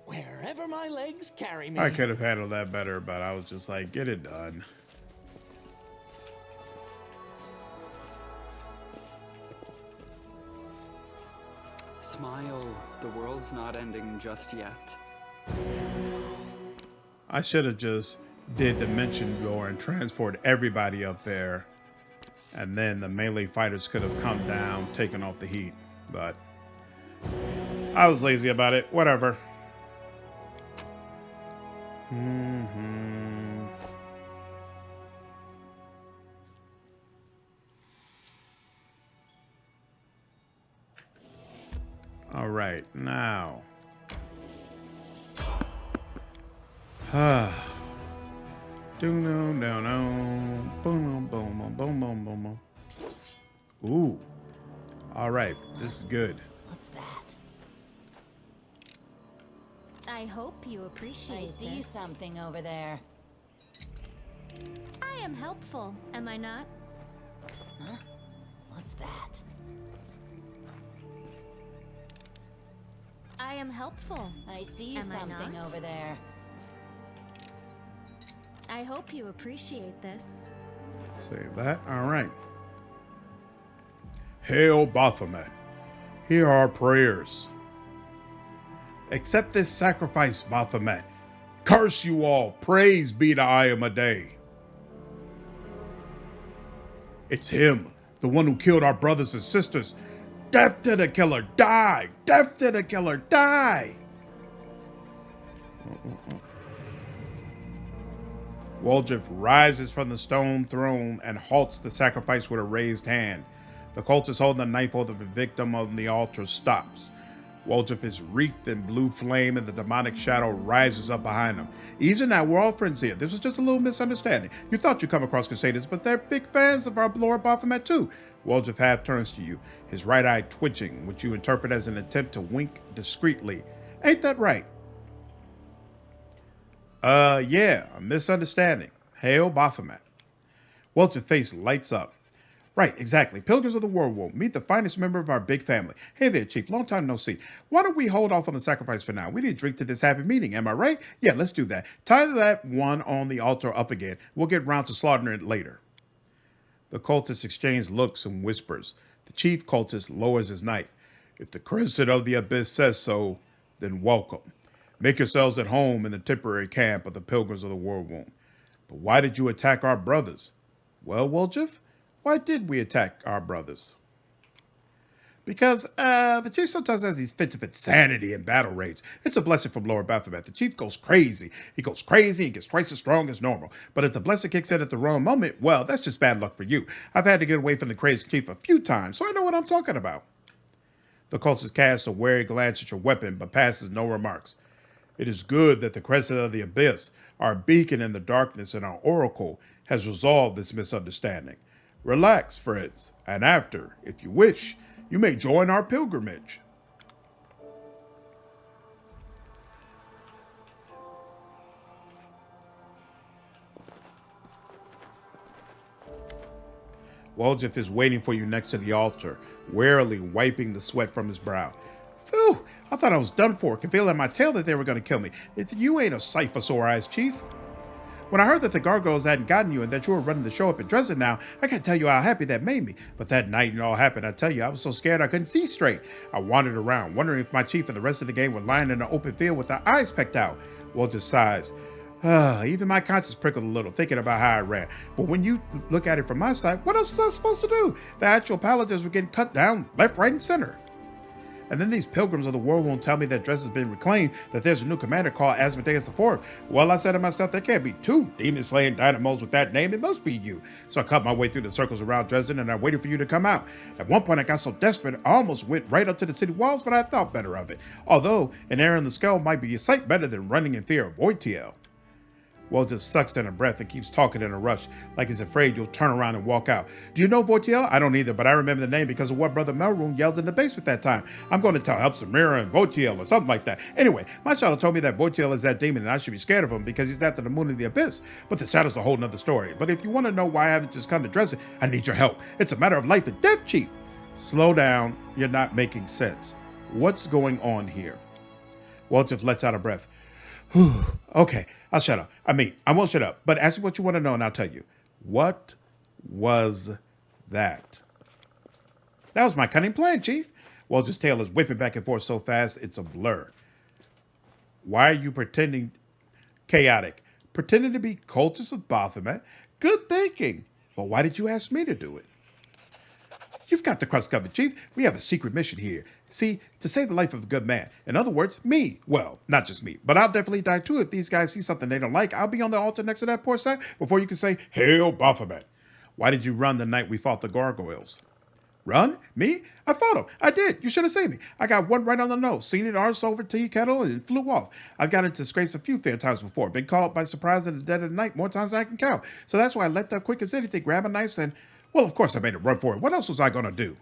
Wherever my legs carry me. I could have handled that better, but I was just like, get it done. Smile, the world's not ending just yet. I should have just did Dimension Door and transferred everybody up there, and then the melee fighters could have come down, taken off the heat. But I was lazy about it. Whatever. All right, now. Boom, boom, boom, boom, boom, boom. Ooh. All right, this is good. What's that? I hope you appreciate I see something over there. I am helpful, am I not? Huh? What's that? I am helpful. I see Am I something not? over there. I hope you appreciate this. Save that. All right. Hail Baphomet. Hear our prayers. Accept this sacrifice, Baphomet. Curse you all. Praise be to Iomedae. It's him, the one who killed our brothers and sisters. Death to the killer, die! Death to the killer, die! Woljif rises from the stone throne and halts the sacrifice with a raised hand. The cultist holding the knife over the victim on the altar stops. Woljif is wreathed in blue flame and the demonic shadow rises up behind him. Easy now, we're all friends here. This was just a little misunderstanding. You thought you'd come across Crusaders, but they're big fans of our Lord Baphomet too. Woljif half turns to you, his right eye twitching, which you interpret as an attempt to wink discreetly. Ain't that right? Yeah, a misunderstanding. Hail Baphomet. Woljif's face lights up. Right, exactly. Pilgrims of the Worldwound, meet the finest member of our big family. Hey there, Chief. Long time no see. Why don't we hold off on the sacrifice for now? We need to drink to this happy meeting, am I right? Yeah, let's do that. Tie that one on the altar up again. We'll get round to slaughtering it later. The cultists exchange looks and whispers. The chief cultist lowers his knife. If the Crusade of the Abyss says so, then welcome. Make yourselves at home in the temporary camp of the Pilgrims of the Worldwound. But why did you attack our brothers? Well, Woljif, why did we attack our brothers? Because the chief sometimes has these fits of insanity and battle rage. It's a blessing from Lord Baphomet. The chief goes crazy. He goes crazy and gets twice as strong as normal. But if the blessing kicks in at the wrong moment, well, that's just bad luck for you. I've had to get away from the crazy chief a few times, so I know what I'm talking about. The cultist casts a wary glance at your weapon, but passes no remarks. It is good that the Crusade of the Abyss, our beacon in the darkness and our oracle, has resolved this misunderstanding. Relax, friends, and after, if you wish, you may join our pilgrimage. Woljif is waiting for you next to the altar, warily wiping the sweat from his brow. Phew, I thought I was done for. Can feel in my tail that they were going to kill me. If you ain't a sight for sore eyes, Chief. When I heard that the gargoyles hadn't gotten you and that you were running the show up in Dresden now, I can't tell you how happy that made me. But that night it all happened, I tell you, I was so scared I couldn't see straight. I wandered around, wondering if my chief and the rest of the gang were lying in an open field with their eyes pecked out. Woljif sighs. Even my conscience prickled a little, thinking about how I ran. But when you look at it from my side, what else was I supposed to do? The actual paladins were getting cut down left, right, and center. And then these pilgrims of the Worldwound tell me that Dresden's been reclaimed, that there's a new commander called Asmodeus IV. Well, I said to myself, there can't be two demon-slaying dynamos with that name. It must be you. So I cut my way through the circles around Dresden, and I waited for you to come out. At one point, I got so desperate, I almost went right up to the city walls, but I thought better of it. Although, an arrow in the skull might be a sight better than running in fear of WOTR. Woljif sucks in a breath and keeps talking in a rush, like he's afraid you'll turn around and walk out. Do you know WOTR? I don't either, but I remember the name because of what Brother Melroom yelled in the basement that time. I'm going to tell Helps the Mirror and WOTR or something like that. Anyway, my shadow told me that WOTR is that demon and I should be scared of him because he's after the moon of the abyss. But the shadow's a whole nother story. But if you want to know why I haven't just come to Dresden, I need your help. It's a matter of life and death, Chief. Slow down. You're not making sense. What's going on here? Woljif lets out a breath. Okay, I'll shut up. I won't shut up, but ask me what you want to know and I'll tell you. What was that? That was my cunning plan, Chief. Woljif's tail is whipping back and forth so fast, it's a blur. Why are you pretending? Chaotic. Pretending to be cultists of Baphomet? Good thinking. But why did you ask me to do it? You've got the crust covered, Chief. We have a secret mission here. See, to save the life of a good man. In other words, me. Well, not just me, but I'll definitely die too if these guys see something they don't like. I'll be on the altar next to that poor sack before you can say, Hail Baphomet. Why did you run the night we fought the gargoyles? Run? Me? I fought them. I did. You should have seen me. I got one right on the nose, seen it arse over tea kettle, and it flew off. I've got into scrapes a few fair times before. Been caught by surprise in the dead of the night more times than I can count. So that's why I let up quick as anything, grab a knife and... Well, of course I made a run for it. What else was I going to do?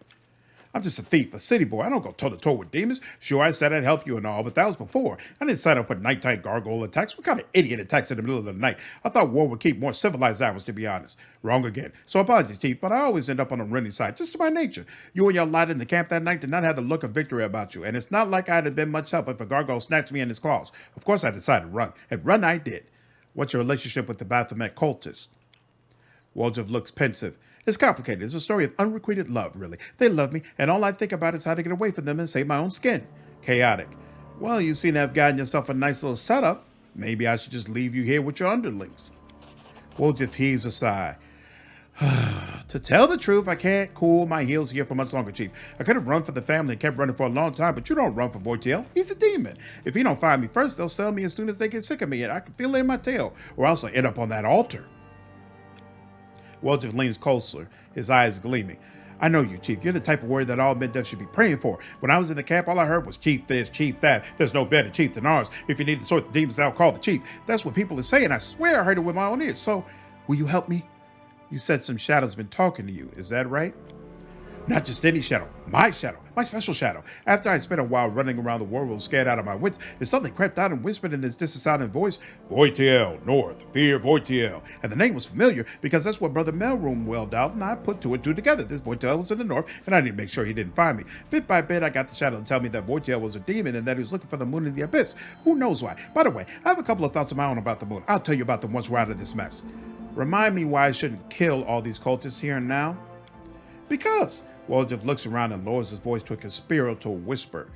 I'm just a thief, a city boy. I don't go toe-to-toe with demons. Sure, I said I'd help you and all, but that was before. I didn't sign up for nighttime gargoyle attacks. What kind of idiot attacks in the middle of the night? I thought war would keep more civilized hours, to be honest. Wrong again. So apologies, Chief, but I always end up on the winning side, just by nature. You and your lot in the camp that night did not have the look of victory about you, and it's not like I'd have been much help if a gargoyle snatched me in his claws. Of course I decided to run, and run I did. What's your relationship with the Baphomet cultists? Woljif looks pensive. It's complicated. It's a story of unrequited love, really. They love me, and all I think about is how to get away from them and save my own skin. Chaotic. Well, you seem to have gotten yourself a nice little setup. Maybe I should just leave you here with your underlings. Woljif heaves a sigh. To tell the truth, I can't cool my heels here for much longer, Chief. I could have run for the family and kept running for a long time, but you don't run for WOTR. He's a demon. If he don't find me first, they'll sell me as soon as they get sick of me, and I can feel it in my tail, or else I'll end up on that altar. Woljif leans closer, his eyes gleaming. I know you, Chief. You're the type of warrior that all men should be praying for. When I was in the camp, all I heard was Chief this, Chief that. There's no better chief than ours. If you need to sort the demons out, call the Chief. That's what people are saying. I swear I heard it with my own ears. So, will you help me? You said some shadow's been talking to you. Is that right? Not just any shadow. My special shadow. After I spent a while running around the world scared out of my wits, something crept out and whispered in this dissounding voice, WOTR, North, fear WOTR. And the name was familiar because that's what Brother Melroom wailed out, and I put two and two together. This WOTR was in the north, and I need to make sure he didn't find me. Bit by bit, I got the shadow to tell me that WOTR was a demon and that he was looking for the moon in the abyss. Who knows why? By the way, I have a couple of thoughts of my own about the moon. I'll tell you about them once we're out of this mess. Remind me why I shouldn't kill all these cultists here and now? Because... Woljif looks around and lowers his voice to a conspiratorial whisper.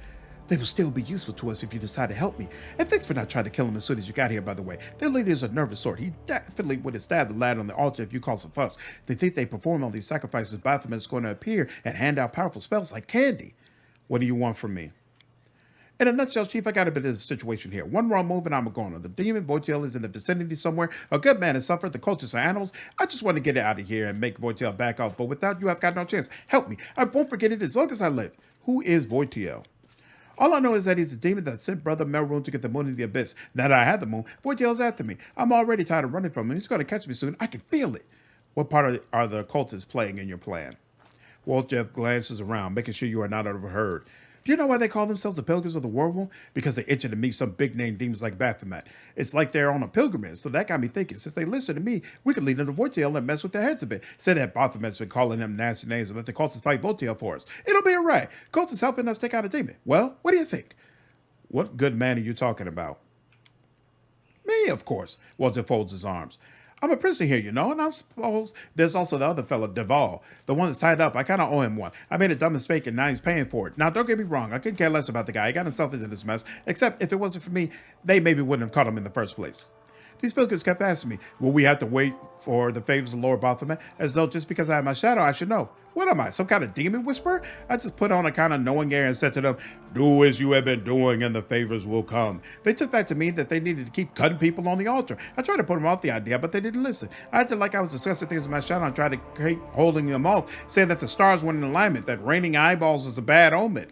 They will still be useful to us if you decide to help me. And thanks for not trying to kill him as soon as you got here, by the way. Their leader is a nervous sort. He definitely would have stabbed the lad on the altar if you caused a fuss. They think they perform all these sacrifices, Baphomet is going to appear and hand out powerful spells like candy. What do you want from me? In a nutshell, Chief, I got a bit of a situation here. One wrong move and I'm a goner. The demon WOTR is in the vicinity somewhere. A good man has suffered. The cultists are animals. I just want to get it out of here and make WOTR back off. But without you, I've got no chance. Help me. I won't forget it as long as I live. Who is WOTR? All I know is that he's a demon that sent Brother Melroom to get the moon in the abyss. Now that I have the moon, WOTR's after me. I'm already tired of running from him. He's going to catch me soon. I can feel it. What part are the cultists playing in your plan? Woljif glances around, making sure you are not overheard. Do you know why they call themselves the Pilgrims of the Worldwound? Because they itching to meet some big-name demons like Baphomet. It's like they're on a pilgrimage, so that got me thinking, since they listen to me, we could lead them to WOTR and mess with their heads a bit. Say that Baphomet's been calling them nasty names and let the cultists fight WOTR for us. It'll be all right. Cultists helping us take out a demon. Well, what do you think? What good man are you talking about? Me, of course. Woljif folds his arms. I'm a prisoner here, you know, and I suppose there's also the other fellow, Duval, the one that's tied up. I kind of owe him one. I made a dumb mistake, and now he's paying for it. Now, don't get me wrong. I couldn't care less about the guy. He got himself into this mess, except if it wasn't for me, they maybe wouldn't have caught him in the first place. These pilgrims kept asking me, will we have to wait for the favors of Lord Baphomet? As though just because I have my shadow, I should know. What am I, some kind of demon whisperer? I just put on a kind of knowing air and said to them, do as you have been doing and the favors will come. They took that to mean that they needed to keep cutting people on the altar. I tried to put them off the idea, but they didn't listen. I acted like I was discussing things with my shadow and tried to keep holding them off, saying that the stars weren't in alignment, that raining eyeballs is a bad omen.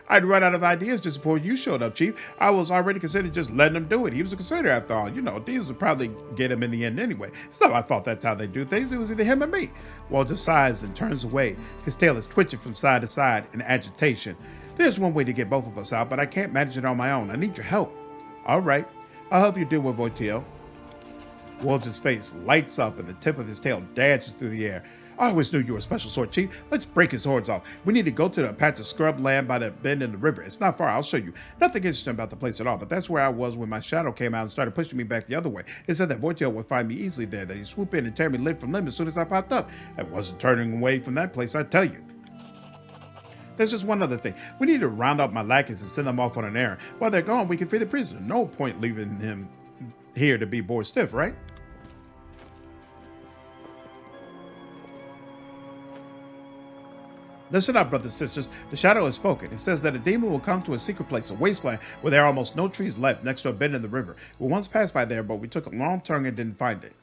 I'd run out of ideas just before you showed up, Chief. I was already considering just letting him do it. He was a crusader after all. You know, these would probably get him in the end anyway. It's not my fault that's how they do things. It was either him or me. Walter sighs and turns away. His tail is twitching from side to side in agitation. There's one way to get both of us out, but I can't manage it on my own. I need your help. All right. I'll help you deal with WOTR. Walter's face lights up and the tip of his tail dances through the air. I always knew you were a special sort, Chief. Let's break his hordes off. We need to go to the patch of scrub land by that bend in the river. It's not far. I'll show you. Nothing interesting about the place at all, but that's where I was when my shadow came out and started pushing me back the other way. It said that WOTR would find me easily there, that he'd swoop in and tear me limb from limb as soon as I popped up. I wasn't turning away from that place, I tell you. There's just one other thing. We need to round up my lackeys and send them off on an errand. While they're gone, we can free the prisoner. No point leaving him here to be bored stiff, right? Listen up, brothers and sisters. The shadow has spoken. It says that a demon will come to a secret place, a wasteland, where there are almost no trees left, next to a bend in the river. We once passed by there, but we took a long turn and didn't find it.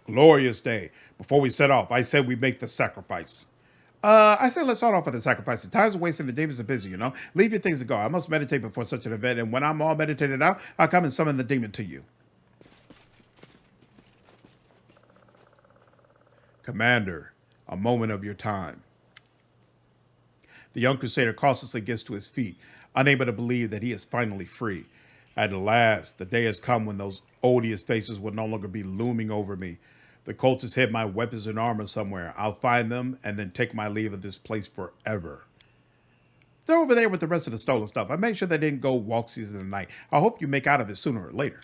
Glorious day. Before we set off, I said we make the sacrifice. I say let's start off with the sacrifice. The time's wasting, the demons are busy, you know. Leave your things to go. I must meditate before such an event, and when I'm all meditated out, I'll come and summon the demon to you. Commander, a moment of your time. The young crusader cautiously gets to his feet, unable to believe that he is finally free. At last, the day has come when those odious faces will no longer be looming over me. The cultists hid my weapons and armor somewhere. I'll find them and then take my leave of this place forever. They're over there with the rest of the stolen stuff. I made sure they didn't go walksies in the night. I hope you make out of it sooner or later.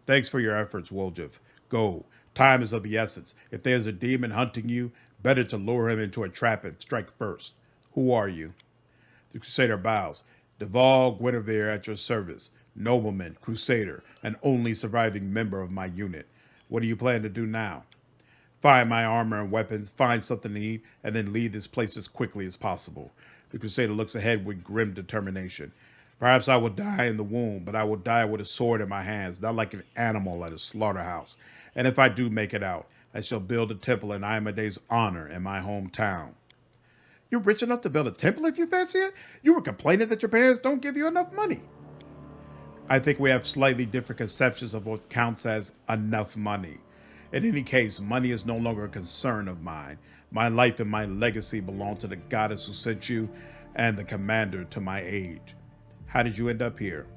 Thanks for your efforts, Woljif. Go. Time is of the essence. If there's a demon hunting you, better to lure him into a trap and strike first. Who are you? The crusader bows. Duval Guinevere at your service. Nobleman, crusader, and only surviving member of my unit. What do you plan to do now? Find my armor and weapons, find something to eat, and then leave this place as quickly as possible. The crusader looks ahead with grim determination. Perhaps I will die in the womb, but I will die with a sword in my hands, not like an animal at a slaughterhouse. And if I do make it out, I shall build a temple in Iamade's honor in my hometown. You're rich enough to build a temple if you fancy it? You were complaining that your parents don't give you enough money. I think we have slightly different conceptions of what counts as enough money. In any case, money is no longer a concern of mine. My life and my legacy belong to the goddess who sent you and the commander to my age. How did you end up here?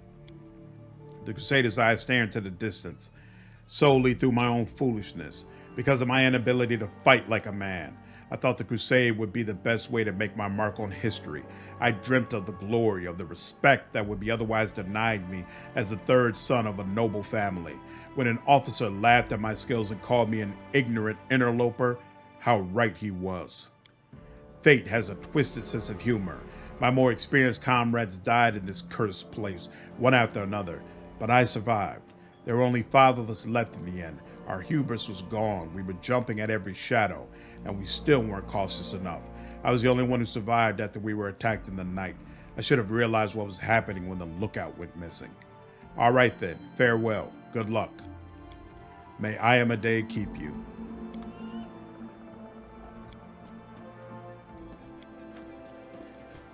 The crusader's eyes stare into the distance, solely through my own foolishness, because of my inability to fight like a man. I thought the crusade would be the best way to make my mark on history. I dreamt of the glory, of the respect that would be otherwise denied me as the third son of a noble family. When an officer laughed at my skills and called me an ignorant interloper, how right he was. Fate has a twisted sense of humor. My more experienced comrades died in this cursed place, one after another, but I survived. There were only 5 of us left in the end. Our hubris was gone. We were jumping at every shadow, and we still weren't cautious enough. I was the only one who survived after we were attacked in the night. I should have realized what was happening when the lookout went missing. All right then, farewell. Good luck. May Iamade keep you.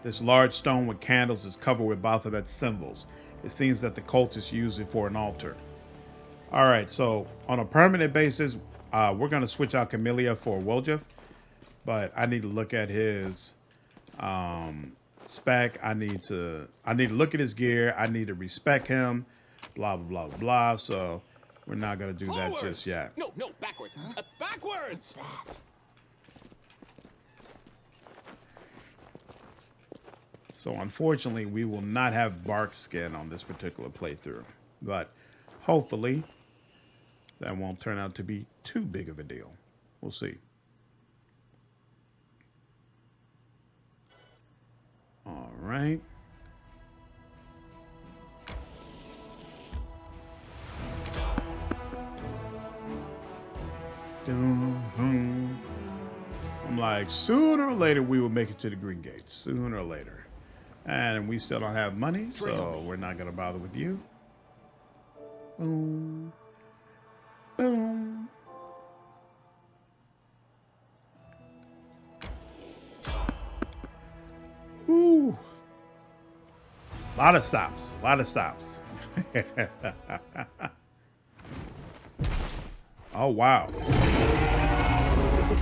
This large stone with candles is covered with Baphomet symbols. It seems that the cultists use it for an altar. All right, so on a permanent basis, we're going to switch out Camellia for Woljif, but I need to look at his Spec. I need to look at his gear. I need to respec him. Blah blah blah blah. So we're not gonna do that just yet. No, backwards. Backwards. That. So unfortunately, we will not have bark skin on this particular playthrough, but hopefully that won't turn out to be too big of a deal. We'll see. All right. I'm like, sooner or later we will make it to the Green Gates. Sooner or later. And we still don't have money, so we're not going to bother with you. Boom. Boom. Ooh. A lot of stops. A lot of stops. Oh, wow.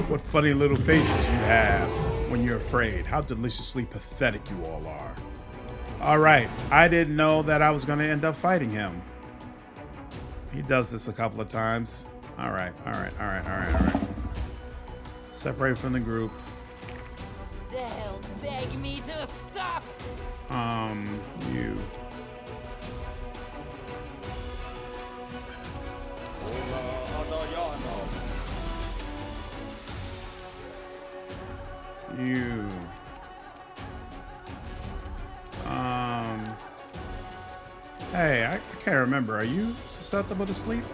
What funny little faces you have when you're afraid. How deliciously pathetic you all are. All right. I didn't know that I was going to end up fighting him. He does this a couple of times. All right. Separate from the group. They'll beg me to stop. You. You. Hey, I can't remember. Are you susceptible to sleep?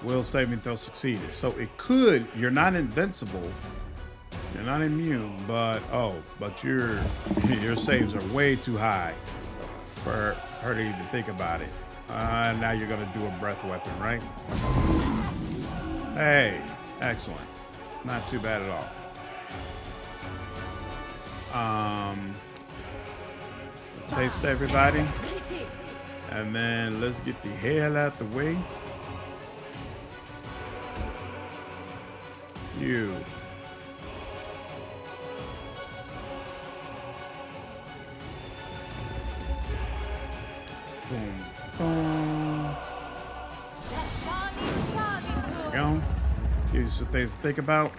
Will saving throw succeeded. So it could, you're not invincible. You're not immune, but your saves are way too high for her to even think about it. Now you're gonna do a breath weapon, right? Hey, excellent. Not too bad at all. Taste everybody. And then let's get the hell out the way. You. Boom. Boom. There we go. Give you some things to think about.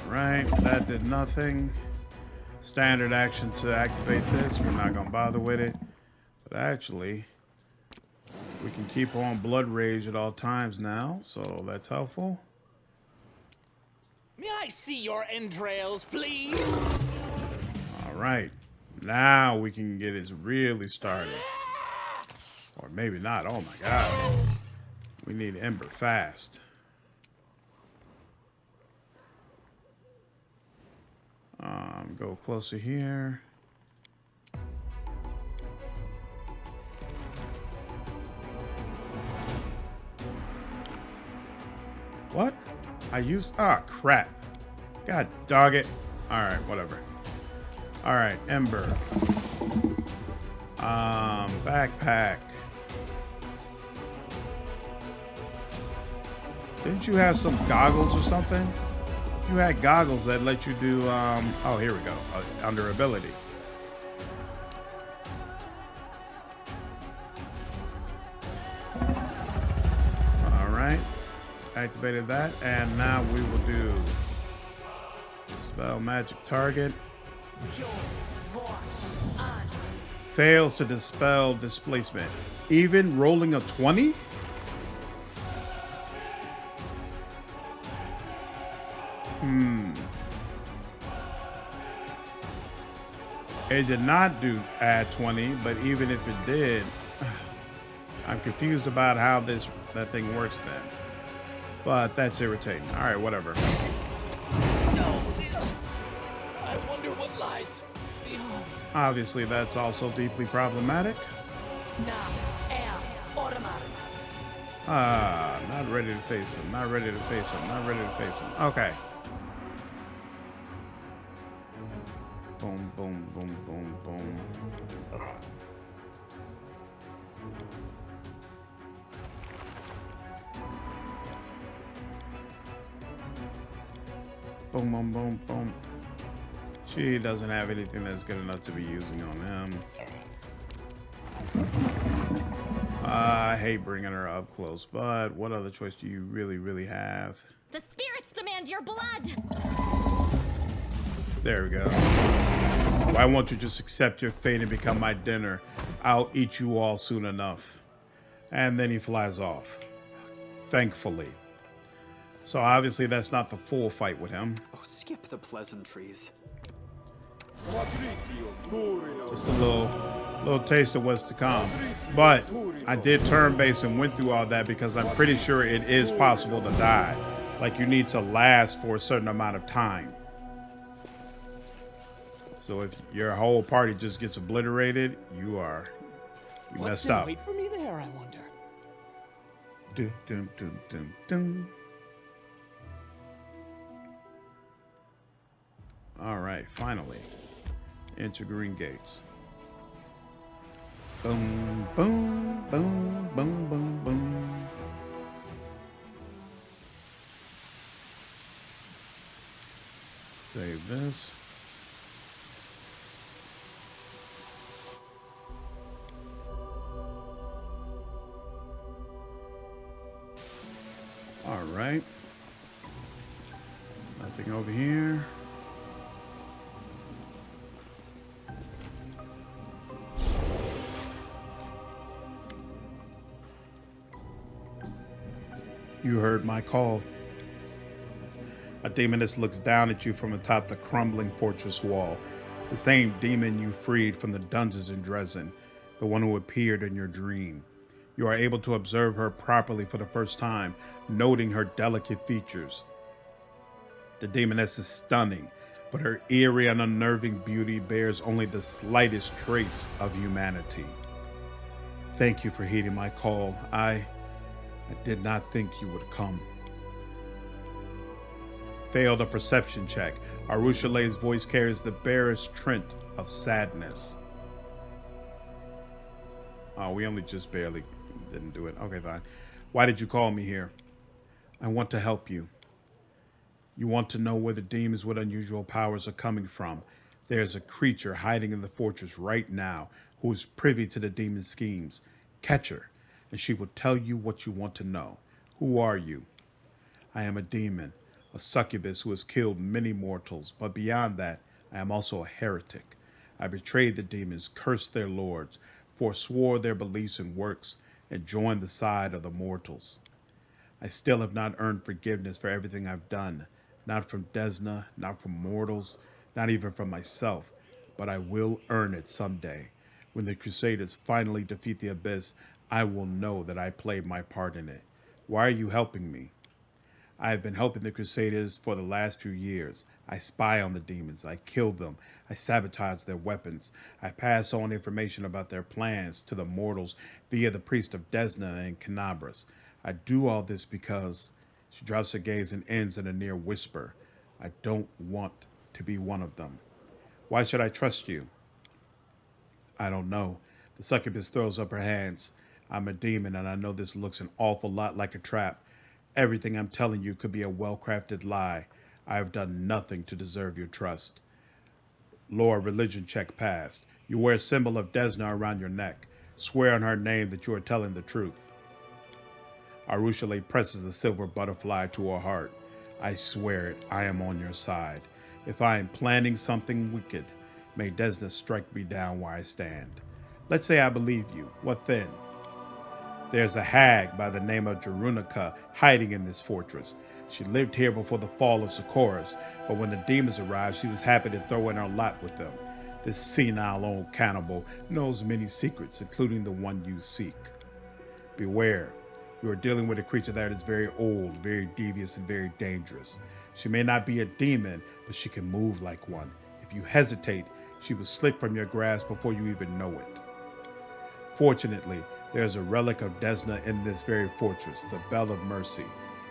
Alright, that did nothing. Standard action to activate this. We're not going to bother with it. But actually, we can keep on Blood Rage at all times now, so that's helpful. May I see your entrails, please? Alright, now we can get it really started. Or maybe not. Oh my god. We need Ember fast. Go closer here. What? I used... Ah, crap. God dog it. Alright, whatever. Alright, Ember. Backpack. Didn't you have some goggles or something? You had goggles that let you do, oh, here we go. Under ability. All right. Activated that. And now we will do spell magic target. Fails to dispel displacement. Even rolling a 20? It did not do add 20, but even if it did, I'm confused about how that thing works then. But that's irritating. All right, whatever. No. I wonder what lies beyond. Obviously, that's also deeply problematic. Not ready to face him. Not ready to face him. Not ready to face him. Okay. boom, boom, boom, boom. Boom, boom, boom, boom. She doesn't have anything that's good enough to be using on him. I hate bringing her up close, but what other choice do you really have? The spirits demand your blood! There we go. Why won't you just accept your fate and become my dinner? I'll eat you all soon enough. And then he flies off. Thankfully. So obviously that's not the full fight with him. Oh, skip the pleasantries. Just a little taste of what's to come. But I did turn base and went through all that because I'm pretty sure it is possible to die. Like you need to last for a certain amount of time. So if your whole party just gets obliterated, you What's messed in up. wait for me there, I wonder? Dun, dun, dun, dun, dun. All right, finally. Enter Green Gates. Boom, boom, boom, boom, boom, boom. Save this. All right. Nothing over here. You heard my call. A demoness looks down at you from atop the crumbling fortress wall. The same demon you freed from the dungeons in Dresden, the one who appeared in your dream. You are able to observe her properly for the first time, noting her delicate features. The demoness is stunning, but her eerie and unnerving beauty bears only the slightest trace of humanity. Thank you for heeding my call. I did not think you would come. Failed a perception check. Arueshalae's voice carries the barest trint of sadness. Oh, we only just barely didn't do it. Okay, fine. Why did you call me here? I want to help you. You want to know where the demons with unusual powers are coming from. There's a creature hiding in the fortress right now who is privy to the demon's schemes. Catch her, and she will tell you what you want to know. Who are you? I am a demon, a succubus who has killed many mortals, but beyond that, I am also a heretic. I betrayed the demons, cursed their lords, forswore their beliefs and works, and joined the side of the mortals. I still have not earned forgiveness for everything I've done, not from Desna, not from mortals, not even from myself, but I will earn it someday. When the Crusaders finally defeat the Abyss, I will know that I played my part in it. Why are you helping me? I have been helping the Crusaders for the last few years. I spy on the demons. I kill them. I sabotage their weapons. I pass on information about their plans to the mortals via the priest of Desna and Canabras. I do all this because... She drops her gaze and ends in a near whisper. I don't want to be one of them. Why should I trust you? I don't know. The succubus throws up her hands. I'm a demon, and I know this looks an awful lot like a trap. Everything I'm telling you could be a well-crafted lie. I have done nothing to deserve your trust. Lore religion check passed. You wear a symbol of Desna around your neck. Swear on her name that you are telling the truth. Arueshalae presses the silver butterfly to her heart. I swear it, I am on your side. If I am planning something wicked, may Desna strike me down where I stand. Let's say I believe you. What then? There's a hag by the name of Crinukh hiding in this fortress. She lived here before the fall of Sarkoris, but when the demons arrived, she was happy to throw in her lot with them. This senile old cannibal knows many secrets, including the one you seek. Beware. You are dealing with a creature that is very old, very devious, and very dangerous. She may not be a demon, but she can move like one. If you hesitate, she will slip from your grasp before you even know it. Fortunately, there is a relic of Desna in this very fortress, the Bell of Mercy.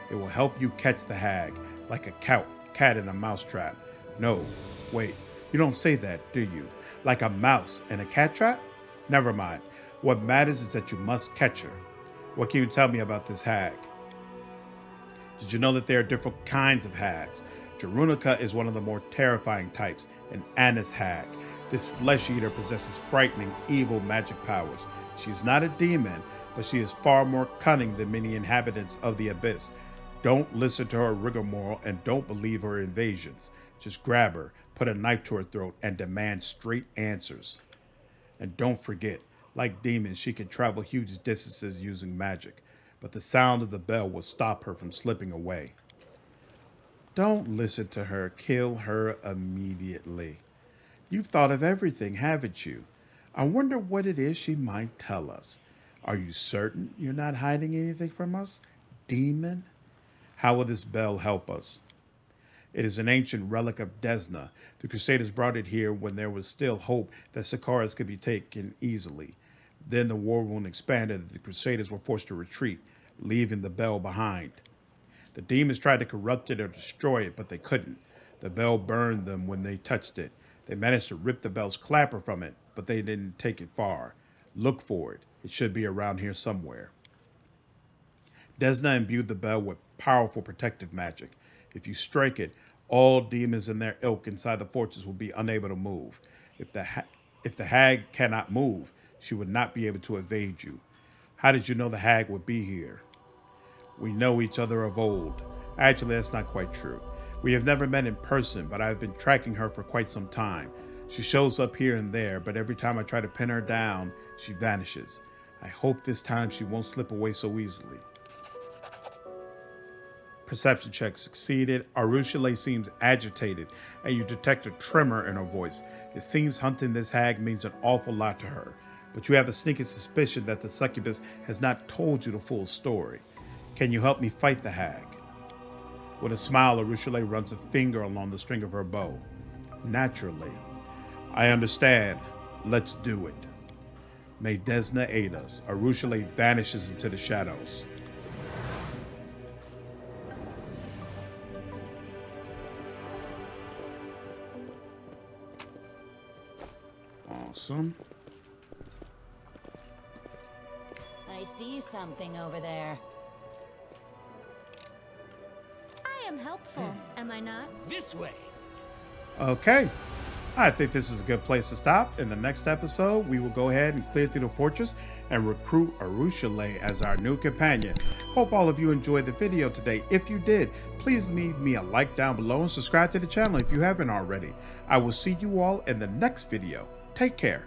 It will help you catch the hag, like a cat in a mousetrap. No, wait, You don't say that, do you? Like a mouse in a cat trap? Never mind. What matters is that you must catch her. What can you tell me about this hag? Did you know that there are different kinds of hags? Crinukh is one of the more terrifying types, an Anis hag. This flesh eater possesses frightening, evil magic powers. She is not a demon, but she is far more cunning than many inhabitants of the abyss. Don't listen to her rigmarole and don't believe her invasions. Just grab her, put a knife to her throat, and demand straight answers. And don't forget, like demons, she can travel huge distances using magic, but the sound of the bell will stop her from slipping away. Don't listen to her. Kill her immediately. You've thought of everything, haven't you? I wonder what it is she might tell us. Are you certain you're not hiding anything from us, demon? How will this bell help us? It is an ancient relic of Desna. The Crusaders brought it here when there was still hope that Sarkoris could be taken easily. Then the Worldwound expanded and the Crusaders were forced to retreat, leaving the bell behind. The demons tried to corrupt it or destroy it, but they couldn't. The bell burned them when they touched it. They managed to rip the bell's clapper from it, but they didn't take it far. Look for it. It should be around here somewhere. Desna imbued the bell with powerful protective magic. If you strike it, all demons in their ilk inside the fortress will be unable to move. If the hag cannot move, she would not be able to evade you. How did you know the hag would be here? We know each other of old. Actually, that's not quite true. We have never met in person, but I've been tracking her for quite some time. She shows up here and there, but every time I try to pin her down, she vanishes. I hope this time she won't slip away so easily. Perception check succeeded. Arueshalae seems agitated, and you detect a tremor in her voice. It seems hunting this hag means an awful lot to her, but you have a sneaking suspicion that the succubus has not told you the full story. Can you help me fight the hag? With a smile, Arueshalae runs a finger along the string of her bow. Naturally. I understand. Let's do it. May Desna aid us. Arueshalae vanishes into the shadows. Awesome. I see something over there. I am helpful, am I not? This way. Okay. I think this is a good place to stop. In the next episode, we will go ahead and clear through the fortress and recruit Arueshalae as our new companion. Hope all of you enjoyed the video today. If you did, please leave me a like down below and subscribe to the channel if you haven't already. I will see you all in the next video. Take care.